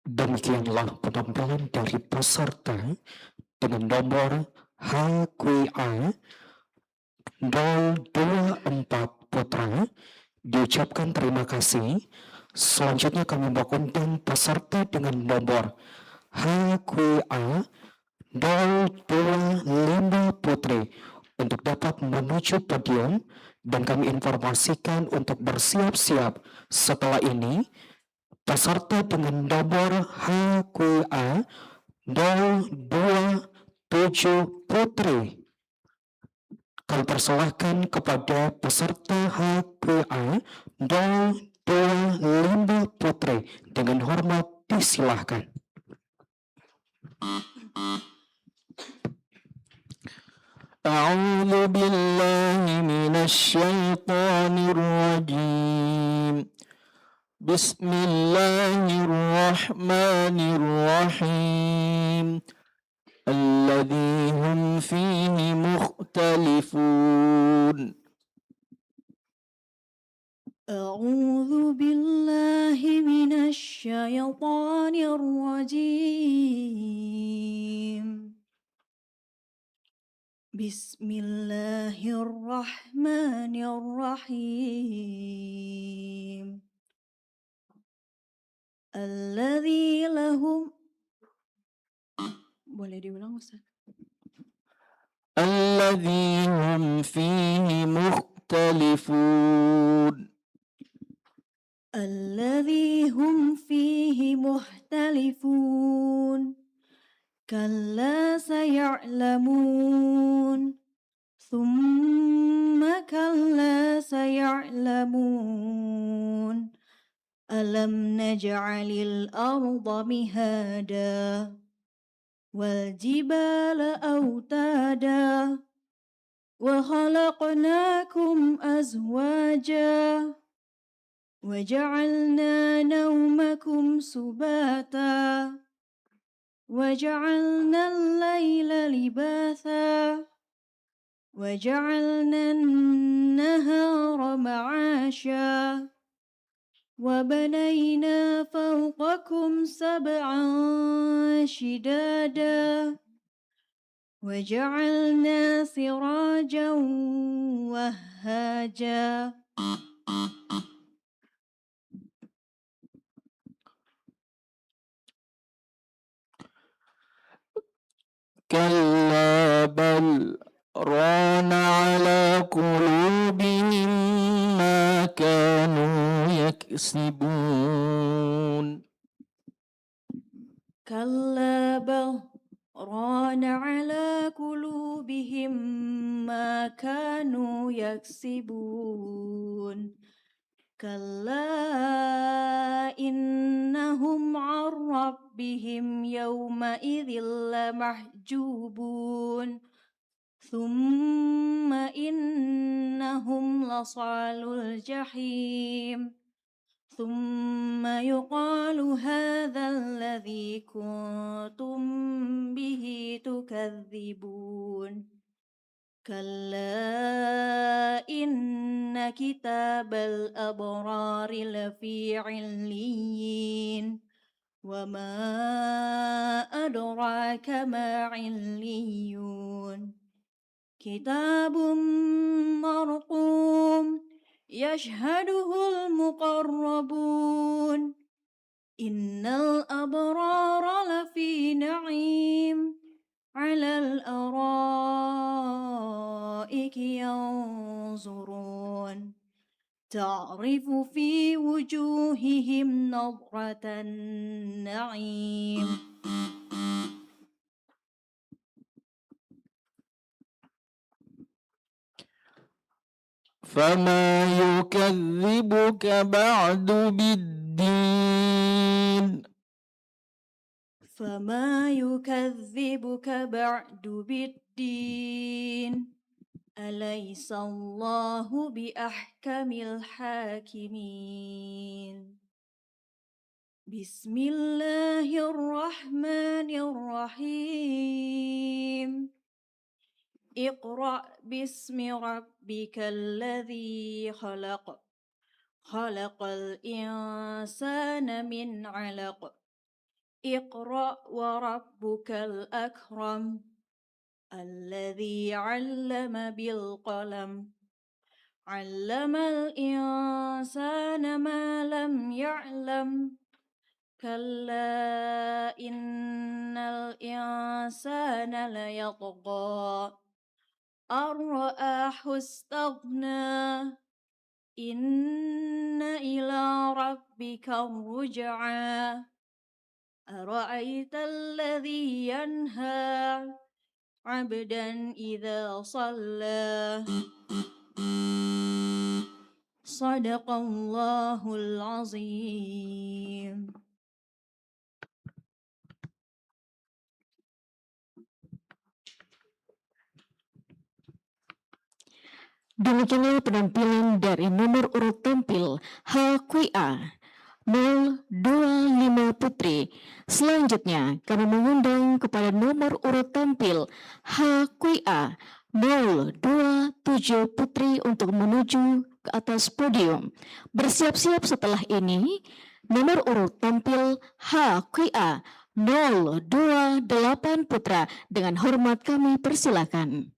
Demikianlah penampilan dari peserta dengan nomor HQA 024 Putra. Diucapkan terima kasih. Selanjutnya kami mengundang peserta dengan nomor HQA 025 Putri untuk dapat menuju podium, dan kami informasikan untuk bersiap-siap. Setelah ini, peserta dengan nomor HQA 027 Putri, kami persilahkan kepada peserta HQA 025 Putri dengan hormat disilahkan. أعوذ بالله من الشيطان الرجيم بسم الله الرحمن الرحيم الذي هم فيه مختلفون أعوذ بالله من الشيطان الرجيم بسم الله الرحمن الرحيم الذي لهم boleh diulang Ustaz? الذي هم فيه مختلفون الذي هم فيه مختلفون كلا سيعلمون ثم كلا سيعلمون ألم نجعل الأرض مهادا والجبال أوتادا وخلقناكم أزواجا وجعلنا نومكم سباتا وجعلنا الليل لباثا وجعلنا النهار معاشا وبنينا فوقكم سبعا شدادا وجعلنا سراجا وهاجا كلا بل ران على قلوبهم ما كانوا يكسبون كلا بل ران على قلوبهم ما كانوا يكسبون كلا إنهم عن ربهم يومئذ لمحجوبون ثم إنهم لصال الجحيم ثم يقال هذا الذي كنتم به تكذبون كلا إن كتاب الأبرار لفي عليين وما أدراك ما عليون كتاب مرقوم يشهده المقربون إن الأبرار لفي نعيم على الأرائك ينظرون تعرف في وجوههم نضرة النعيم فما يكذبك بعد بالدين فما يكذبك بعد بالدين أليس الله بأحكم الحاكمين بسم الله الرحمن الرحيم اقرأ باسم ربك الذي خلق خلق الإنسان من علق اقرأ وربك الأكرم الذي علم بالقلم علم الإنسان ما لم يعلم كلا إن الإنسان ليطغى أن رآه استغنى إن إلى ربك الرجعى أرأيت الذي ينهى عبدا إذا صلى صدق الله العظيم. Demikianlah penampilan dari nomor urut tampil HQA 025 Putri. Selanjutnya kami mengundang kepada nomor urut tampil HQA 027 Putri untuk menuju ke atas podium. Bersiap-siap setelah ini nomor urut tampil HQA 028 Putra. Dengan hormat kami persilakan.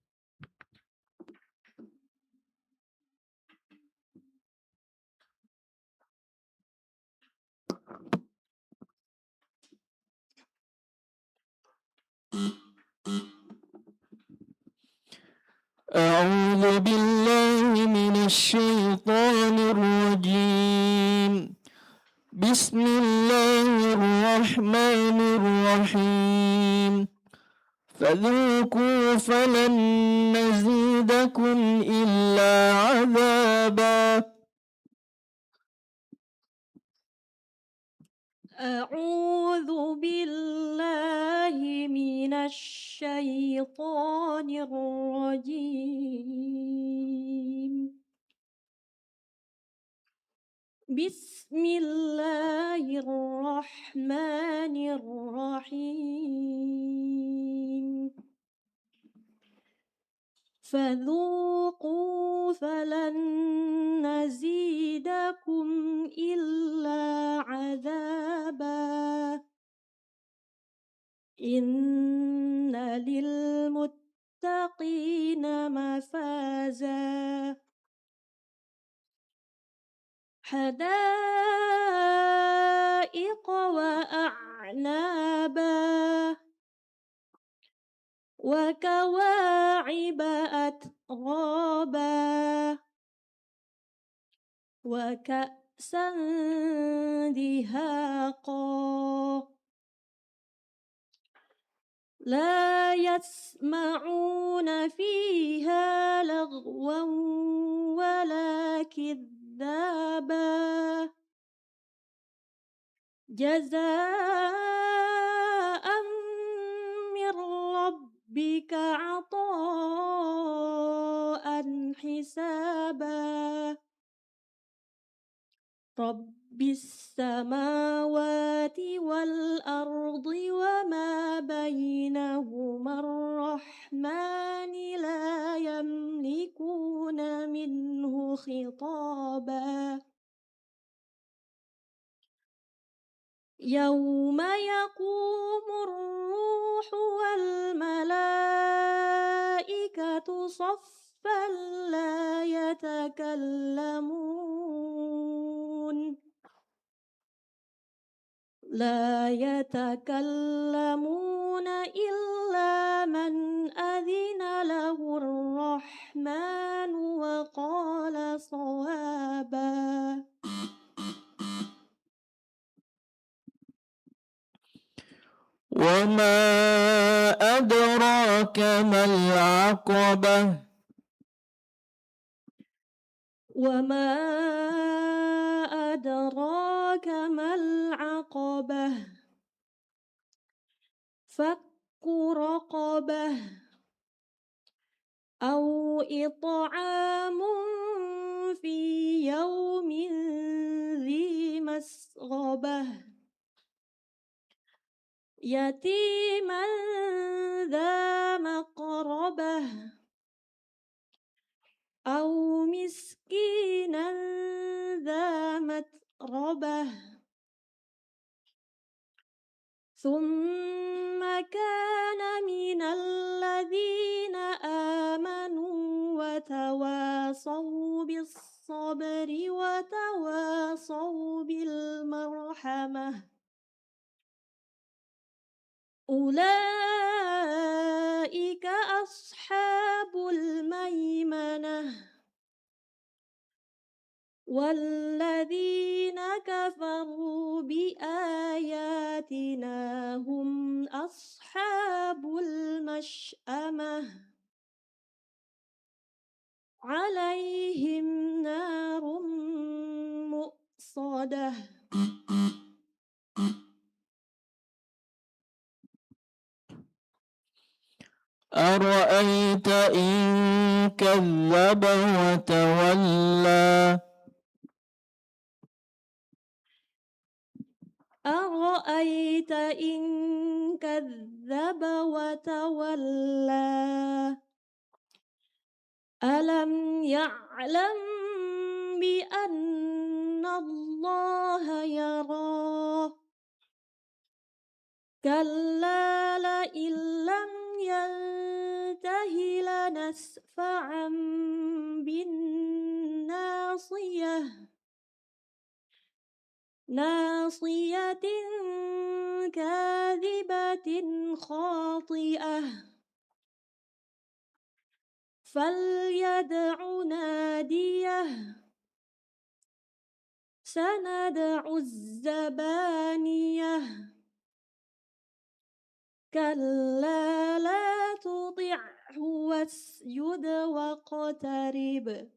أعوذ بالله من الشيطان الرجيم بسم الله الرحمن الرحيم فذوقوا فلن نزيدكم إلا عذابا أعوذ بالله من الشيطان الرجيم بسم الله الرحمن الرحيم فذوقوا فلن نزيدكم إلا عذابا إن للمتقين مفازا حدائق وأعنابا وكواعب أترابا وكأسا دهاقا لا يسمعون فيها لغوا ولا كذابا جزاء من ربك عطاء حسابا رب السماوات والأرض وما بينهما الرحمن لا يملكون منه خطابا يوم يقوم الروح والملائكة صفا لا يتكلمون إلا من أذن له الرحمن وقال صوابا وما أدراك ما العقبة وما أدراك ما العقبة فك رقبة أو إطعام في يوم ذي مسغبة يتيما ذا مقربة أو مسكينا ذا متربة ثم كان من الذين آمنوا وتواصوا بالصبر وتواصوا بالمرحمة أولئك أصحاب الميمنة والذين كفروا بآياتنا هم أصحاب المشأمة عليهم نار مؤصدة أرأيت إن كذب وتولى أرأيت إن كذب وتولى ألم يعلم بأن الله يرى كلا لئن لم ينته لنسفعا بالناصية ناصية كاذبة خاطئة فليدع ناديه سندع الزبانية كلا لا تطعه واسجد واقترب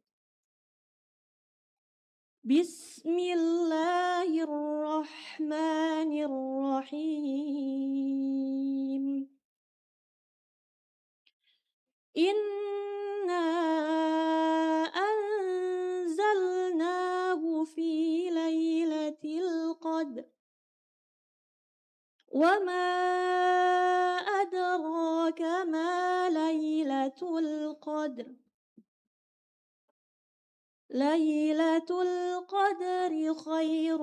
بسم الله الرحمن الرحيم إنا أنزلناه في ليلة القدر وما أدراك ما ليلة القدر ليلة القدر خير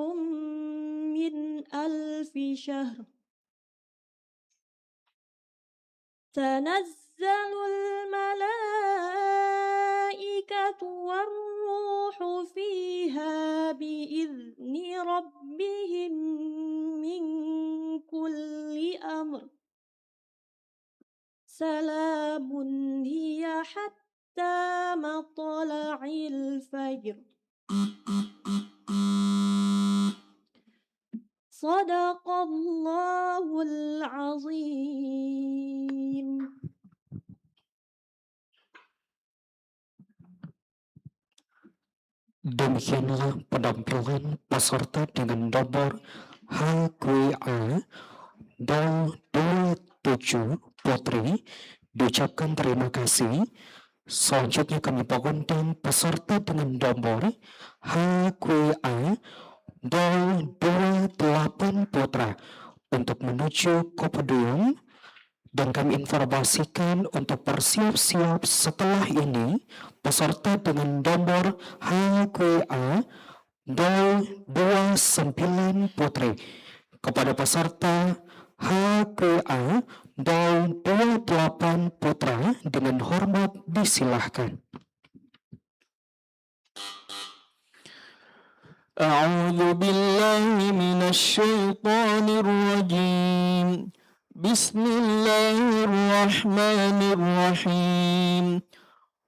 من 1000 شهر تنزل الملائكة والروح فيها بإذن ربهم من كل أمر سلام هي حتى مطلع الفجر صدق الله العظيم. Demikianlah penampilan peserta dengan nomor HQA 027 Putri diucapkan terima kasih. Selanjutnya kami mohonkan peserta dengan nomor HQA 028 Putra untuk menuju ke podium. Dan kami informasikan untuk bersiap-siap setelah ini peserta dengan nomor HQA 029 Putri. Kepada peserta HQA 028 Putra dengan hormat disilahkan. أعوذ بالله من الشيطان الرجيم بسم الله الرحمن الرحيم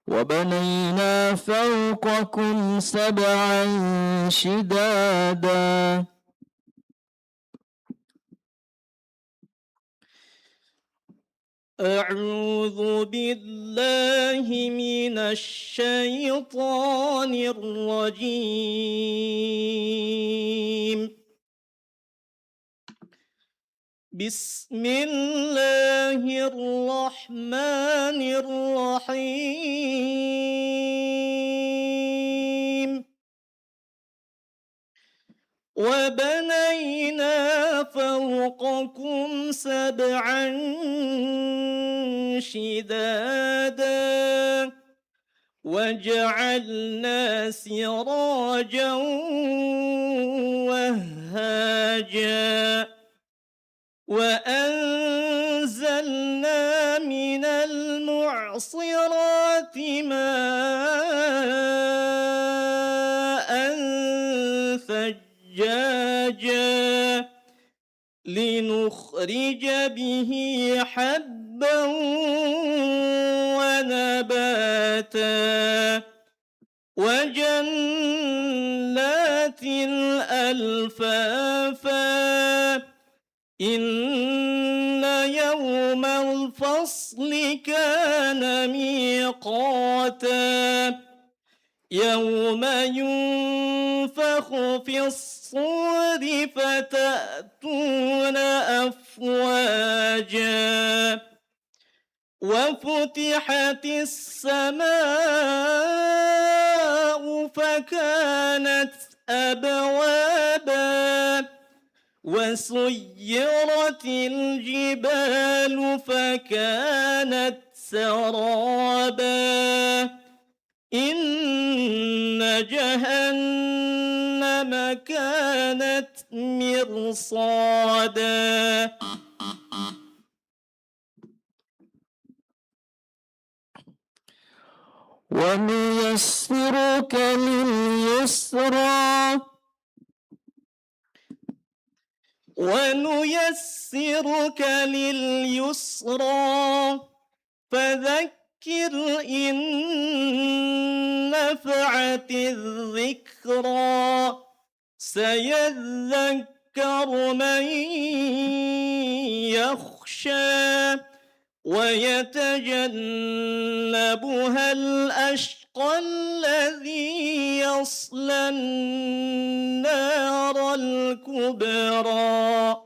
وبنينا فوقكم سبعا شدادا أعوذ بالله من الشيطان الرجيم بسم الله الرحمن الرحيم وبنينا فوقكم سبعا شدادا وجعلنا سراجا وهاجا المعصرات ماء ثجاجا لنخرج به حبا ونباتا وجنات ألفافا إن يوم الفصل كان ميقاتا يوم ينفخ في الصور فتأتون أفواجا وفتحت السماء فكانت أبوابا وسيرت الجبال فكانت سرابا إن جهنم كانت مرصادا ونيسرك لليسرى ونيسرك لليسرى فذكر إن نفعت الذكرى سيذكر من يخشى ويتجنبها الأشقى الذي يصلى النار الكبرى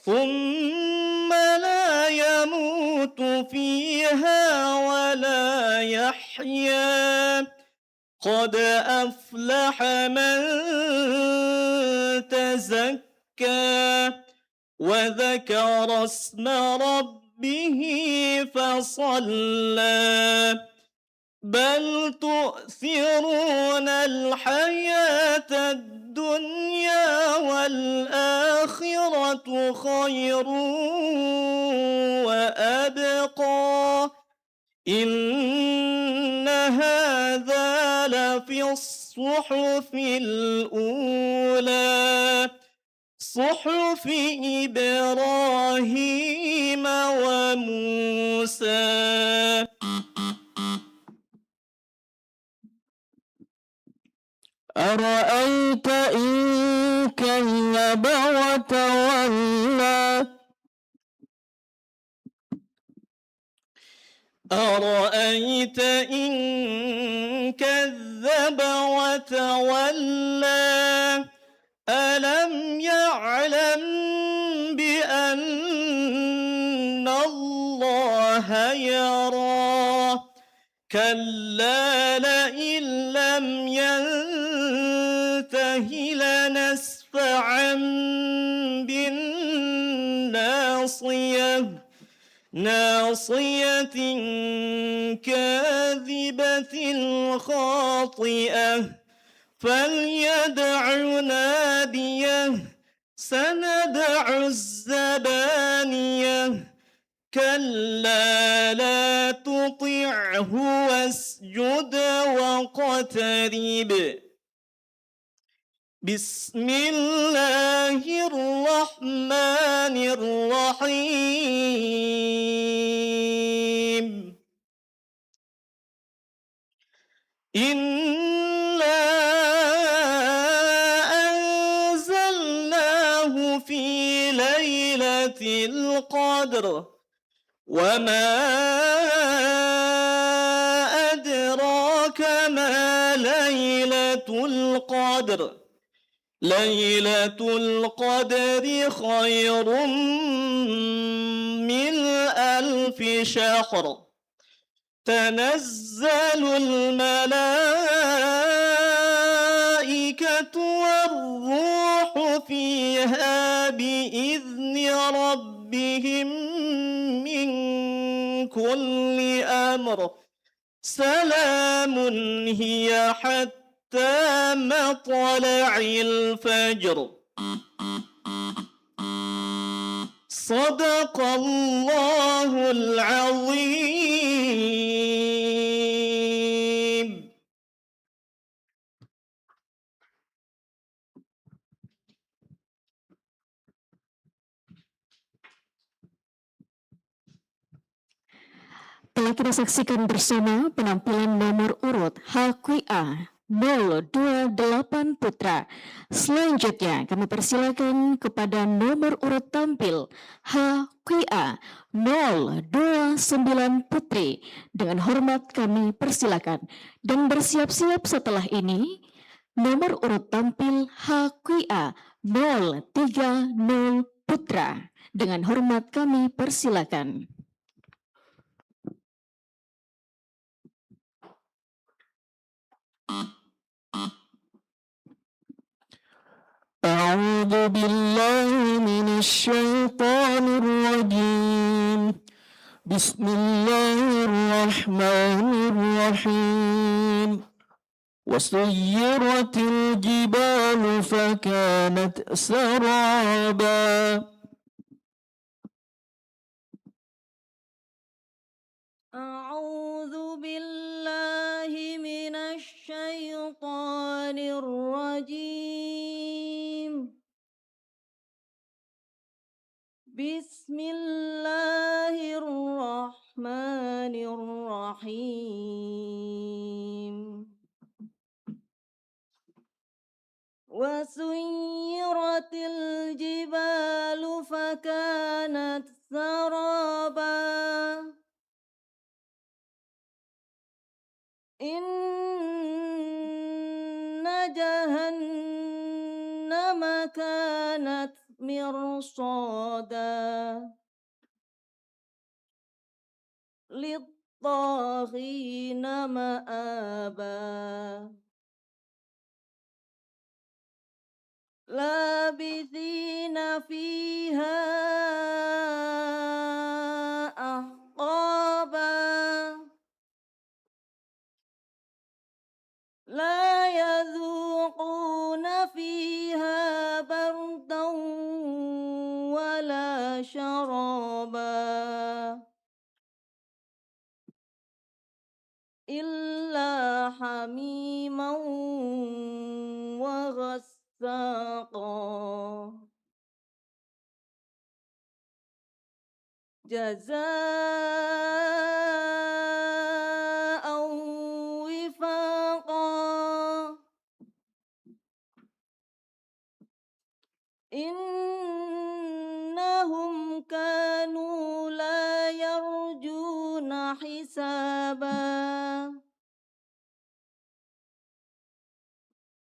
ثم لا يموت فيها ولا يحيا قد أفلح من تزكى وذكر اسم ربه فصلى بل تؤثرون الحياة الدنيا والآخرة خير وأبقى إن هذا لفي الصحف الأولى صحف إبراهيم وموسى أرأيت إن كذب وتولى أرأيت إن كذب وتولى ألم يعلم بأن الله يرى كلا لئن لم ينته لنسفعا بالناصية ناصية كاذبة خاطئة فليدع ناديه سندع الزبانية كلا لا تطعه واسجد واقترب بسم الله الرحمن الرحيم إنا أنزلناه في ليلة القدر وما أدراك ما ليلة القدر ليلة القدر خير من 1000 شهر تنزل الملائكة والروح فيها بإذن ربهم من كل أمر سلام هي حتى مطلع الفجر صدق الله العظيم. Telah kita saksikan bersama penampilan nomor urut HQA 028 Putra. Selanjutnya kami persilakan kepada nomor urut tampil HQA 029 Putri. Dengan hormat kami persilakan. Dan bersiap-siap setelah ini nomor urut tampil HQA 030 Putra. Dengan hormat kami persilakan. أعوذ بالله من الشيطان الرجيم بسم الله الرحمن الرحيم وسيرت الجبال فكانت سرابا أعوذ بالله من الشيطان الرجيم بسم الله الرحمن الرحيم وسيرت الجبال فكانت سرابا إن جهنم كانت مرصادا للطاغين مآبا لابثين فيها أحقابا لا يذوقون فيها بردا ولا شرابا إلا حميما وغساقا جزاء وفاقا إنهم كانوا لا يرجون حسابا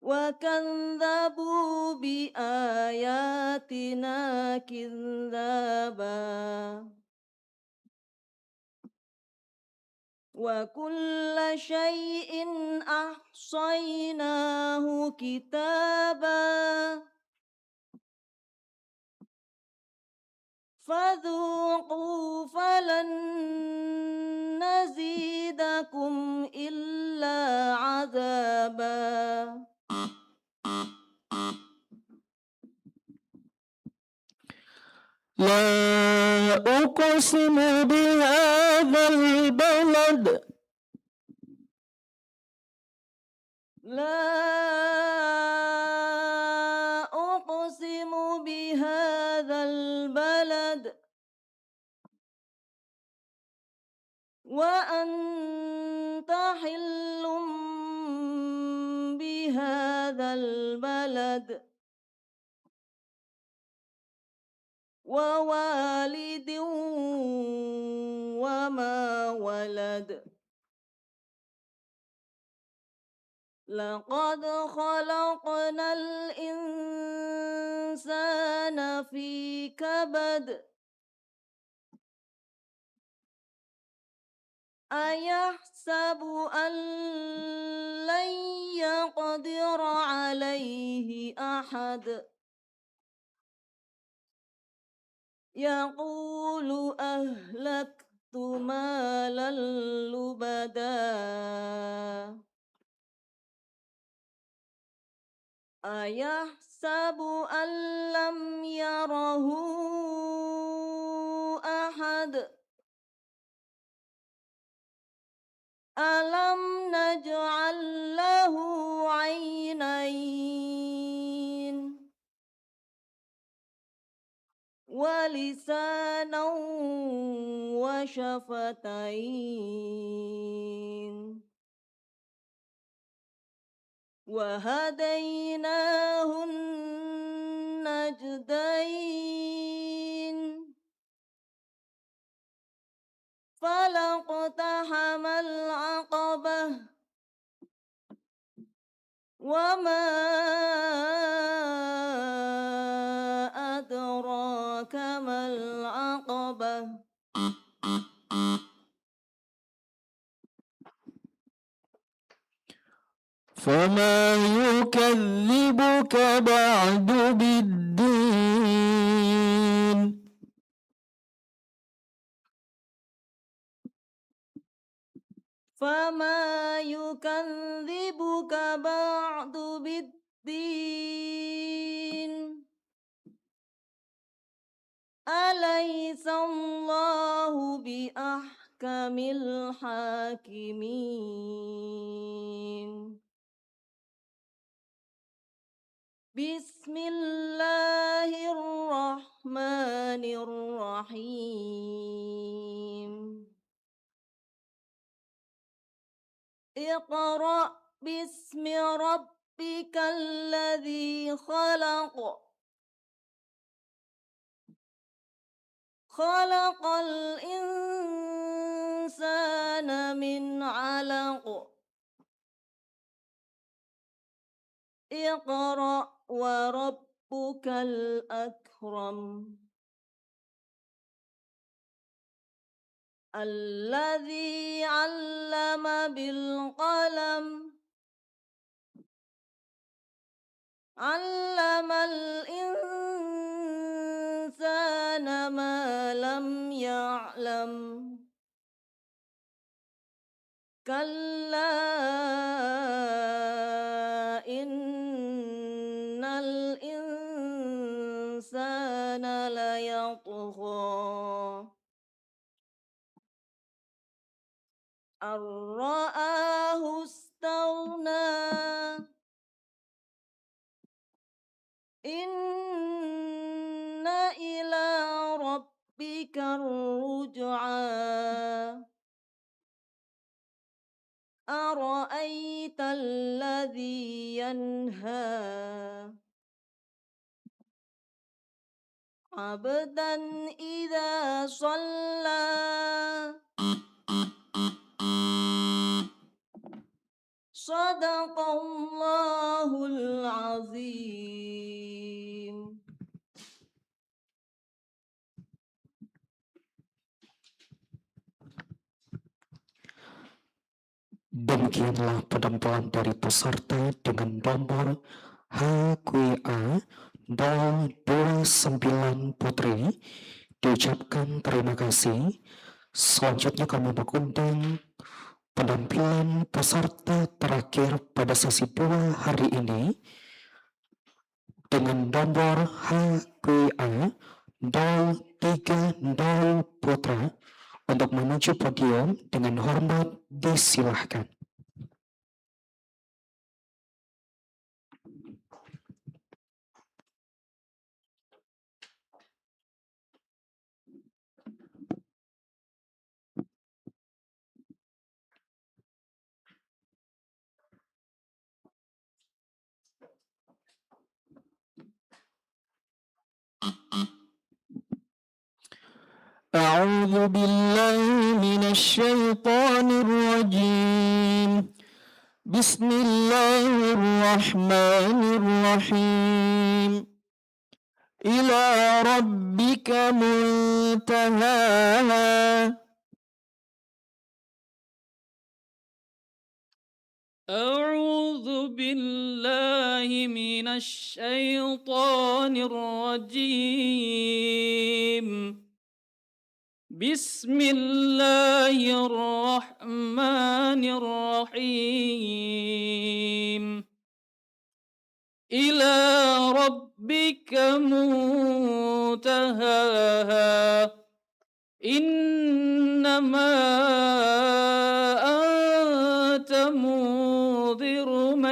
وكذبوا بآياتنا كذابا وكل شيء أحصيناه كتابا فذوقوا فلن نزيدكم إلا عذابا لا أقسم بهذا البلد لا أقسم بهذا البلد وأنت حل بهذا البلد ووالد وما ولد لقد خلقنا الإنسان في كبد أيحسب أن لن يقدر عليه أحد يقول أهلكت مالا لبدا أيحسب أن لم يره ألم نجعل له عينين ولسانا وشفتين وهديناه النجدين فلاقتحم العقبة وما أدراك ما العقبة فما يكذبك بعد بالدين فما يكذبك بعد بالدين أليس الله بأحكم الحاكمين بسم الله الرحمن الرحيم اقرأ باسم ربك الذي خلق خلق الإنسان من علق اقرأ وربك الأكرم الذي علم بالقلم علم الإنسان ما لم يعلم كلا إن الإنسان ليطغى أن رآه استغنى إن إلى ربك الرجعى أرأيت الذي ينهى عبدا إذا صلى صدق الله العظيم. Demikianlah penampilan dari peserta dengan nomor HQA 029 Putri. Diucapkan terima kasih. Selanjutnya kami mengundang penampilan peserta terakhir pada sesi 2 hari ini dengan nomor HQA 030 Putra. Untuk menuju podium dengan hormat disilahkan. أعوذ بالله من الشيطان الرجيم بسم الله الرحمن الرحيم إلى ربك منتهاها أعوذ بالله من الشيطان الرجيم بسم الله الرحمن الرحيم إلى ربك منتهاها إنما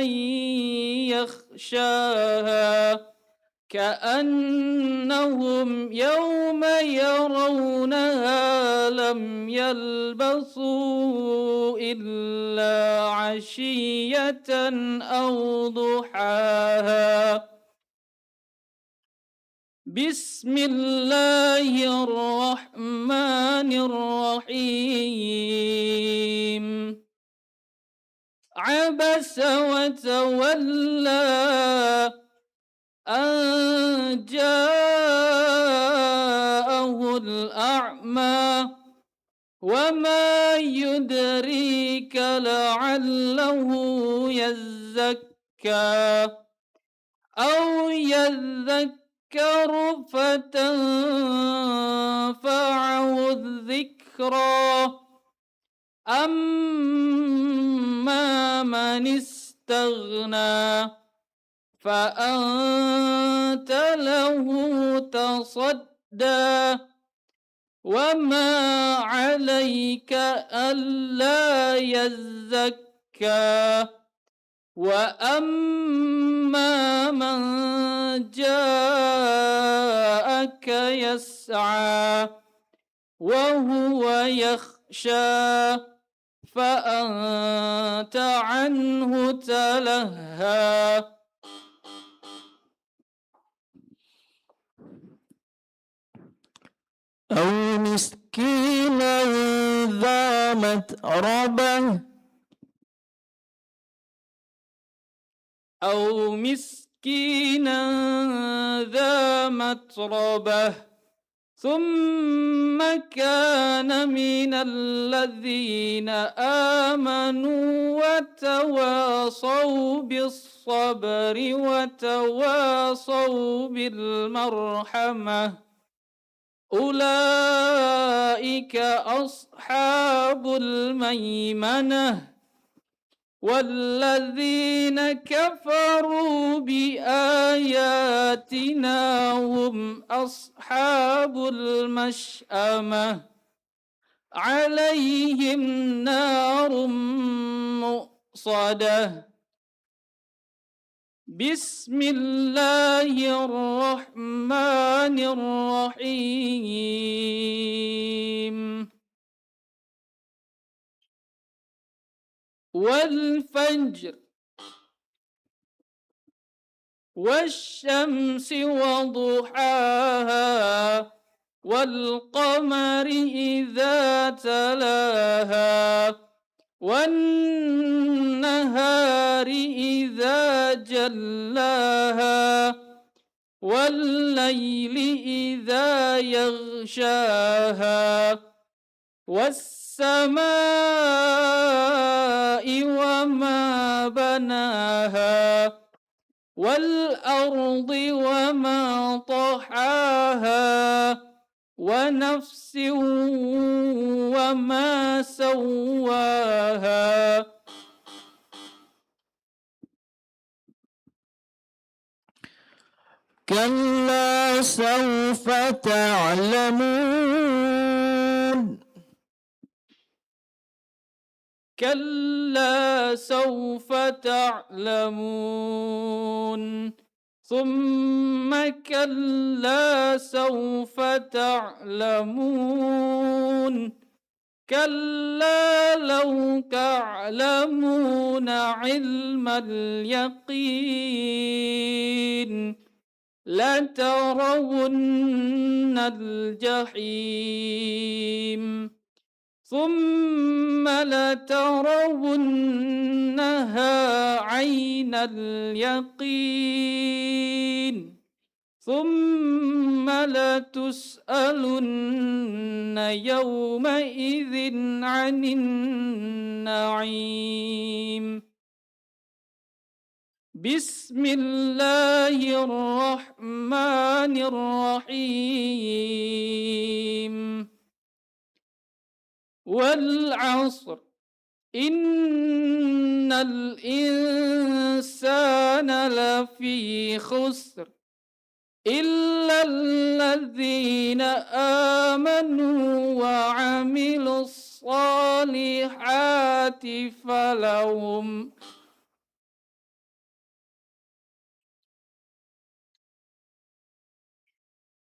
من يخشاها كأنهم يوم يرونها لم يلبثوا إلا عشية أو ضحاها. بسم الله الرحمن الرحيم. عبس وتولى أن جاءه الأعمى وما يدريك لعله يزكى أو يذكر فتنفعه الذكرى أما من استغنى فأنت له تصدى وما عليك ألا يزكى وأما من جاءك يسعى وهو يخشى فأنت عنه تلهى. أو مسكينا ذا متربة أو مسكينا ذا متربة ثم كان من الذين آمنوا وتواصوا بالصبر وتواصوا بالمرحمة أولئك أصحاب الميمنة. والذين كفروا بآياتنا هم أصحاب المشأمة عليهم نار مؤصدة. بسم الله الرحمن الرحيم. والفجر والشمس وضحاها والقمر إذا تلاها والنهار إذا جلاها والليل إذا يغشاها والسماء وما بناها والأرض وما طحاها ونفس وما سواها. كلا سوف تعلمون كلا سوف تعلمون ثم كلا سوف تعلمون كلا لو تعلمون علم اليقين لترون الجحيم ثم لترونها عين اليقين ثم لتسألن يومئذ عن النعيم. بسم الله الرحمن الرحيم. والعصر إن الإنسان لفي خسر إلا الذين آمنوا وعملوا الصالحات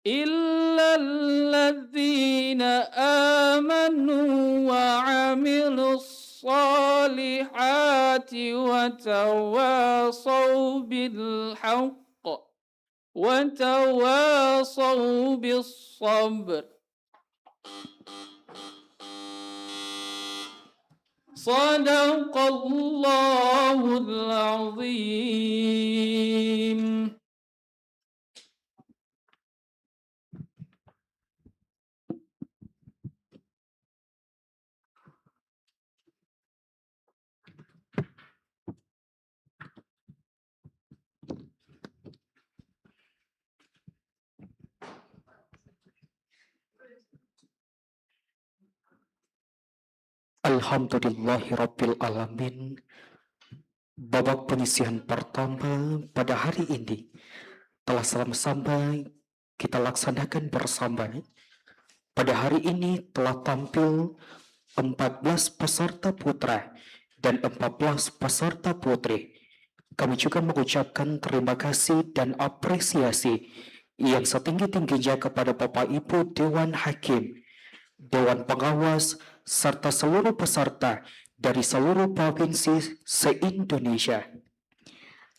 إلا الذين آمنوا وعملوا الصالحات وتواصوا بالحق وتواصوا بالصبر. صدق الله العظيم. Alhamdulillahirabbil alamin. Babak penyisihan pertama pada hari ini telah sampai kita laksanakan bersama. Pada hari ini telah tampil 14 peserta putra dan 14 peserta putri. Kami juga mengucapkan terima kasih dan apresiasi yang setinggi-tingginya kepada Bapak Ibu Dewan Hakim, Dewan Pengawas, serta seluruh peserta dari seluruh provinsi se-Indonesia.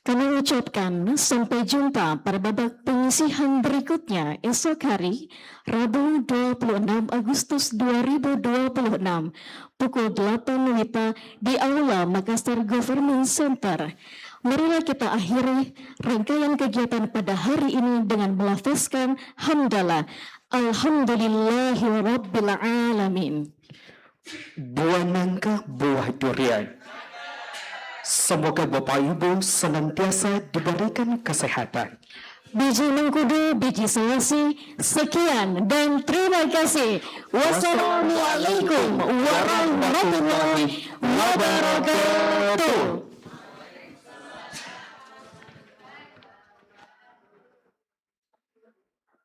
Kami ucapkan sampai jumpa pada babak penyisihan berikutnya esok hari, Rabu 26 Agustus 2026, pukul 8 WITA di Aula Makassar Government Center. Marilah kita akhiri rangkaian kegiatan pada hari ini dengan melafazkan hamdalah. Alhamdulillahirabbil alamin. Buah nangka, buah durian. Semoga Bapak Ibu senantiasa diberikan kesehatan. Biji mengkudu, biji selasi. Sekian dan terima kasih. Wassalamualaikum warahmatullahi wabarakatuh.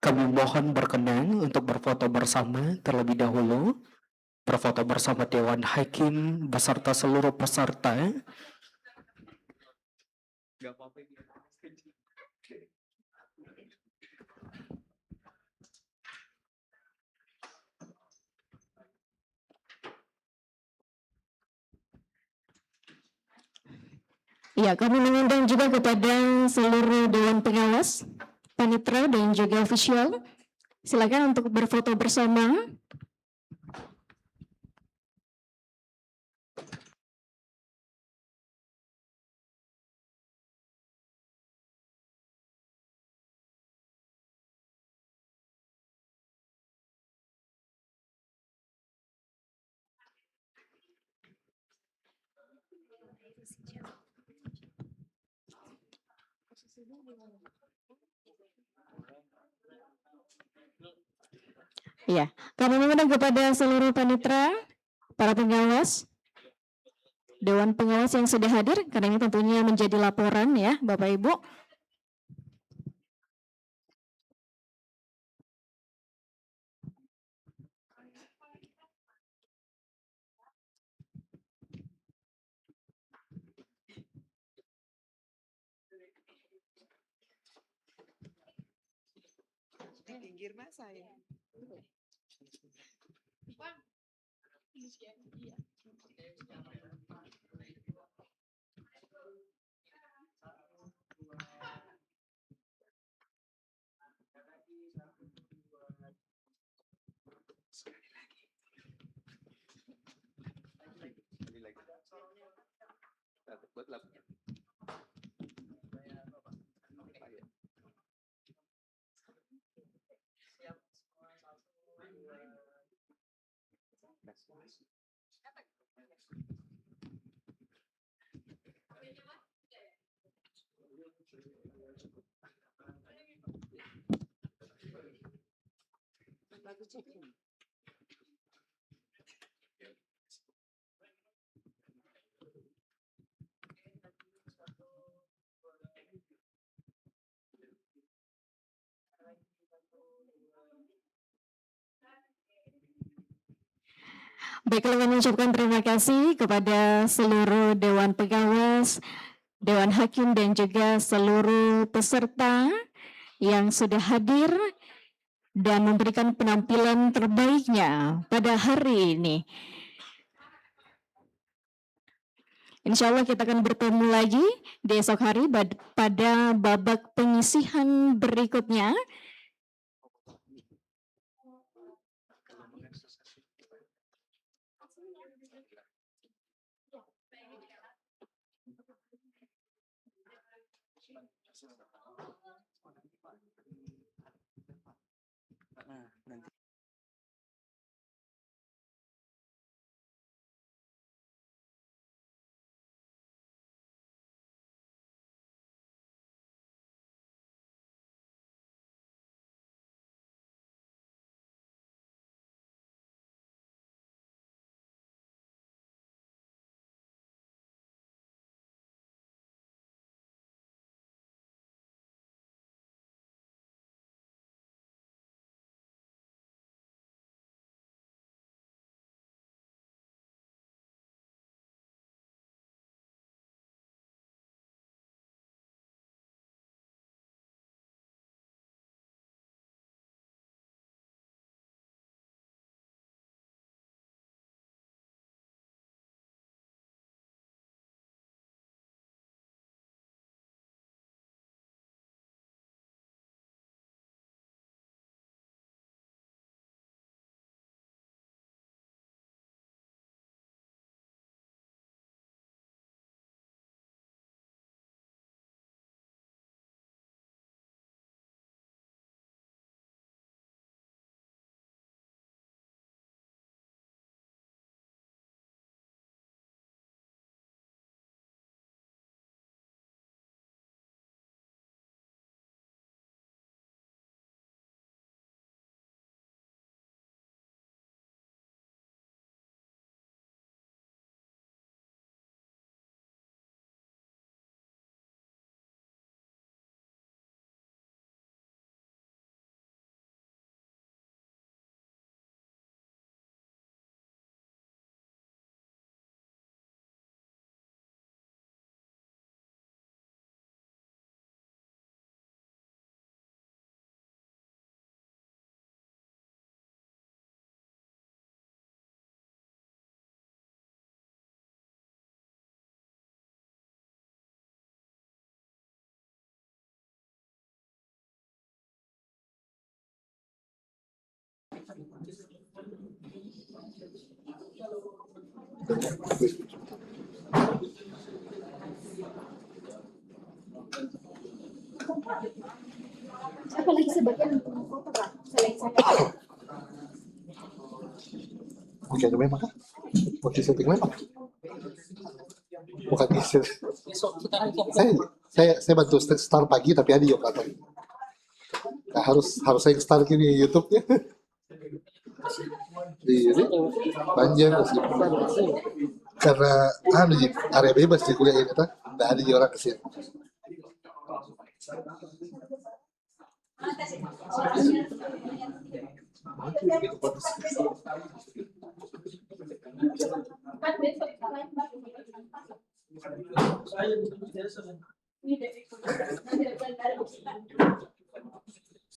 Kami mohon berkenan untuk berfoto bersama terlebih dahulu. Berfoto bersama Dewan Hakim beserta seluruh peserta. Ya, kami mengundang juga kepada seluruh Dewan Pengawas, Panitra dan juga ofisial. Silakan untuk berfoto bersama. Ya, kami mengundang kepada seluruh panitra, para pengawas, Dewan Pengawas yang sudah hadir, karena ini tentunya menjadi laporan ya, Bapak Ibu. Pinggir mas saya. Baiklah, kami mengucapkan terima kasih kepada seluruh Dewan Pengawas, Dewan Hakim dan juga seluruh peserta yang sudah hadir dan memberikan penampilan terbaiknya pada hari ini. Insya Allah kita akan bertemu lagi di esok hari pada babak penyisihan berikutnya. Apalagi sebagian fotografer selain saya. Bukan memang kan? Motif setting memang. Bukan isi. Saya bantu start pagi tapi ada yuk katanya. Nah, harus saya start gini YouTube-nya. Di panjang masih. Karena area bebas di kuliah ini tak ada orang kesini. Saya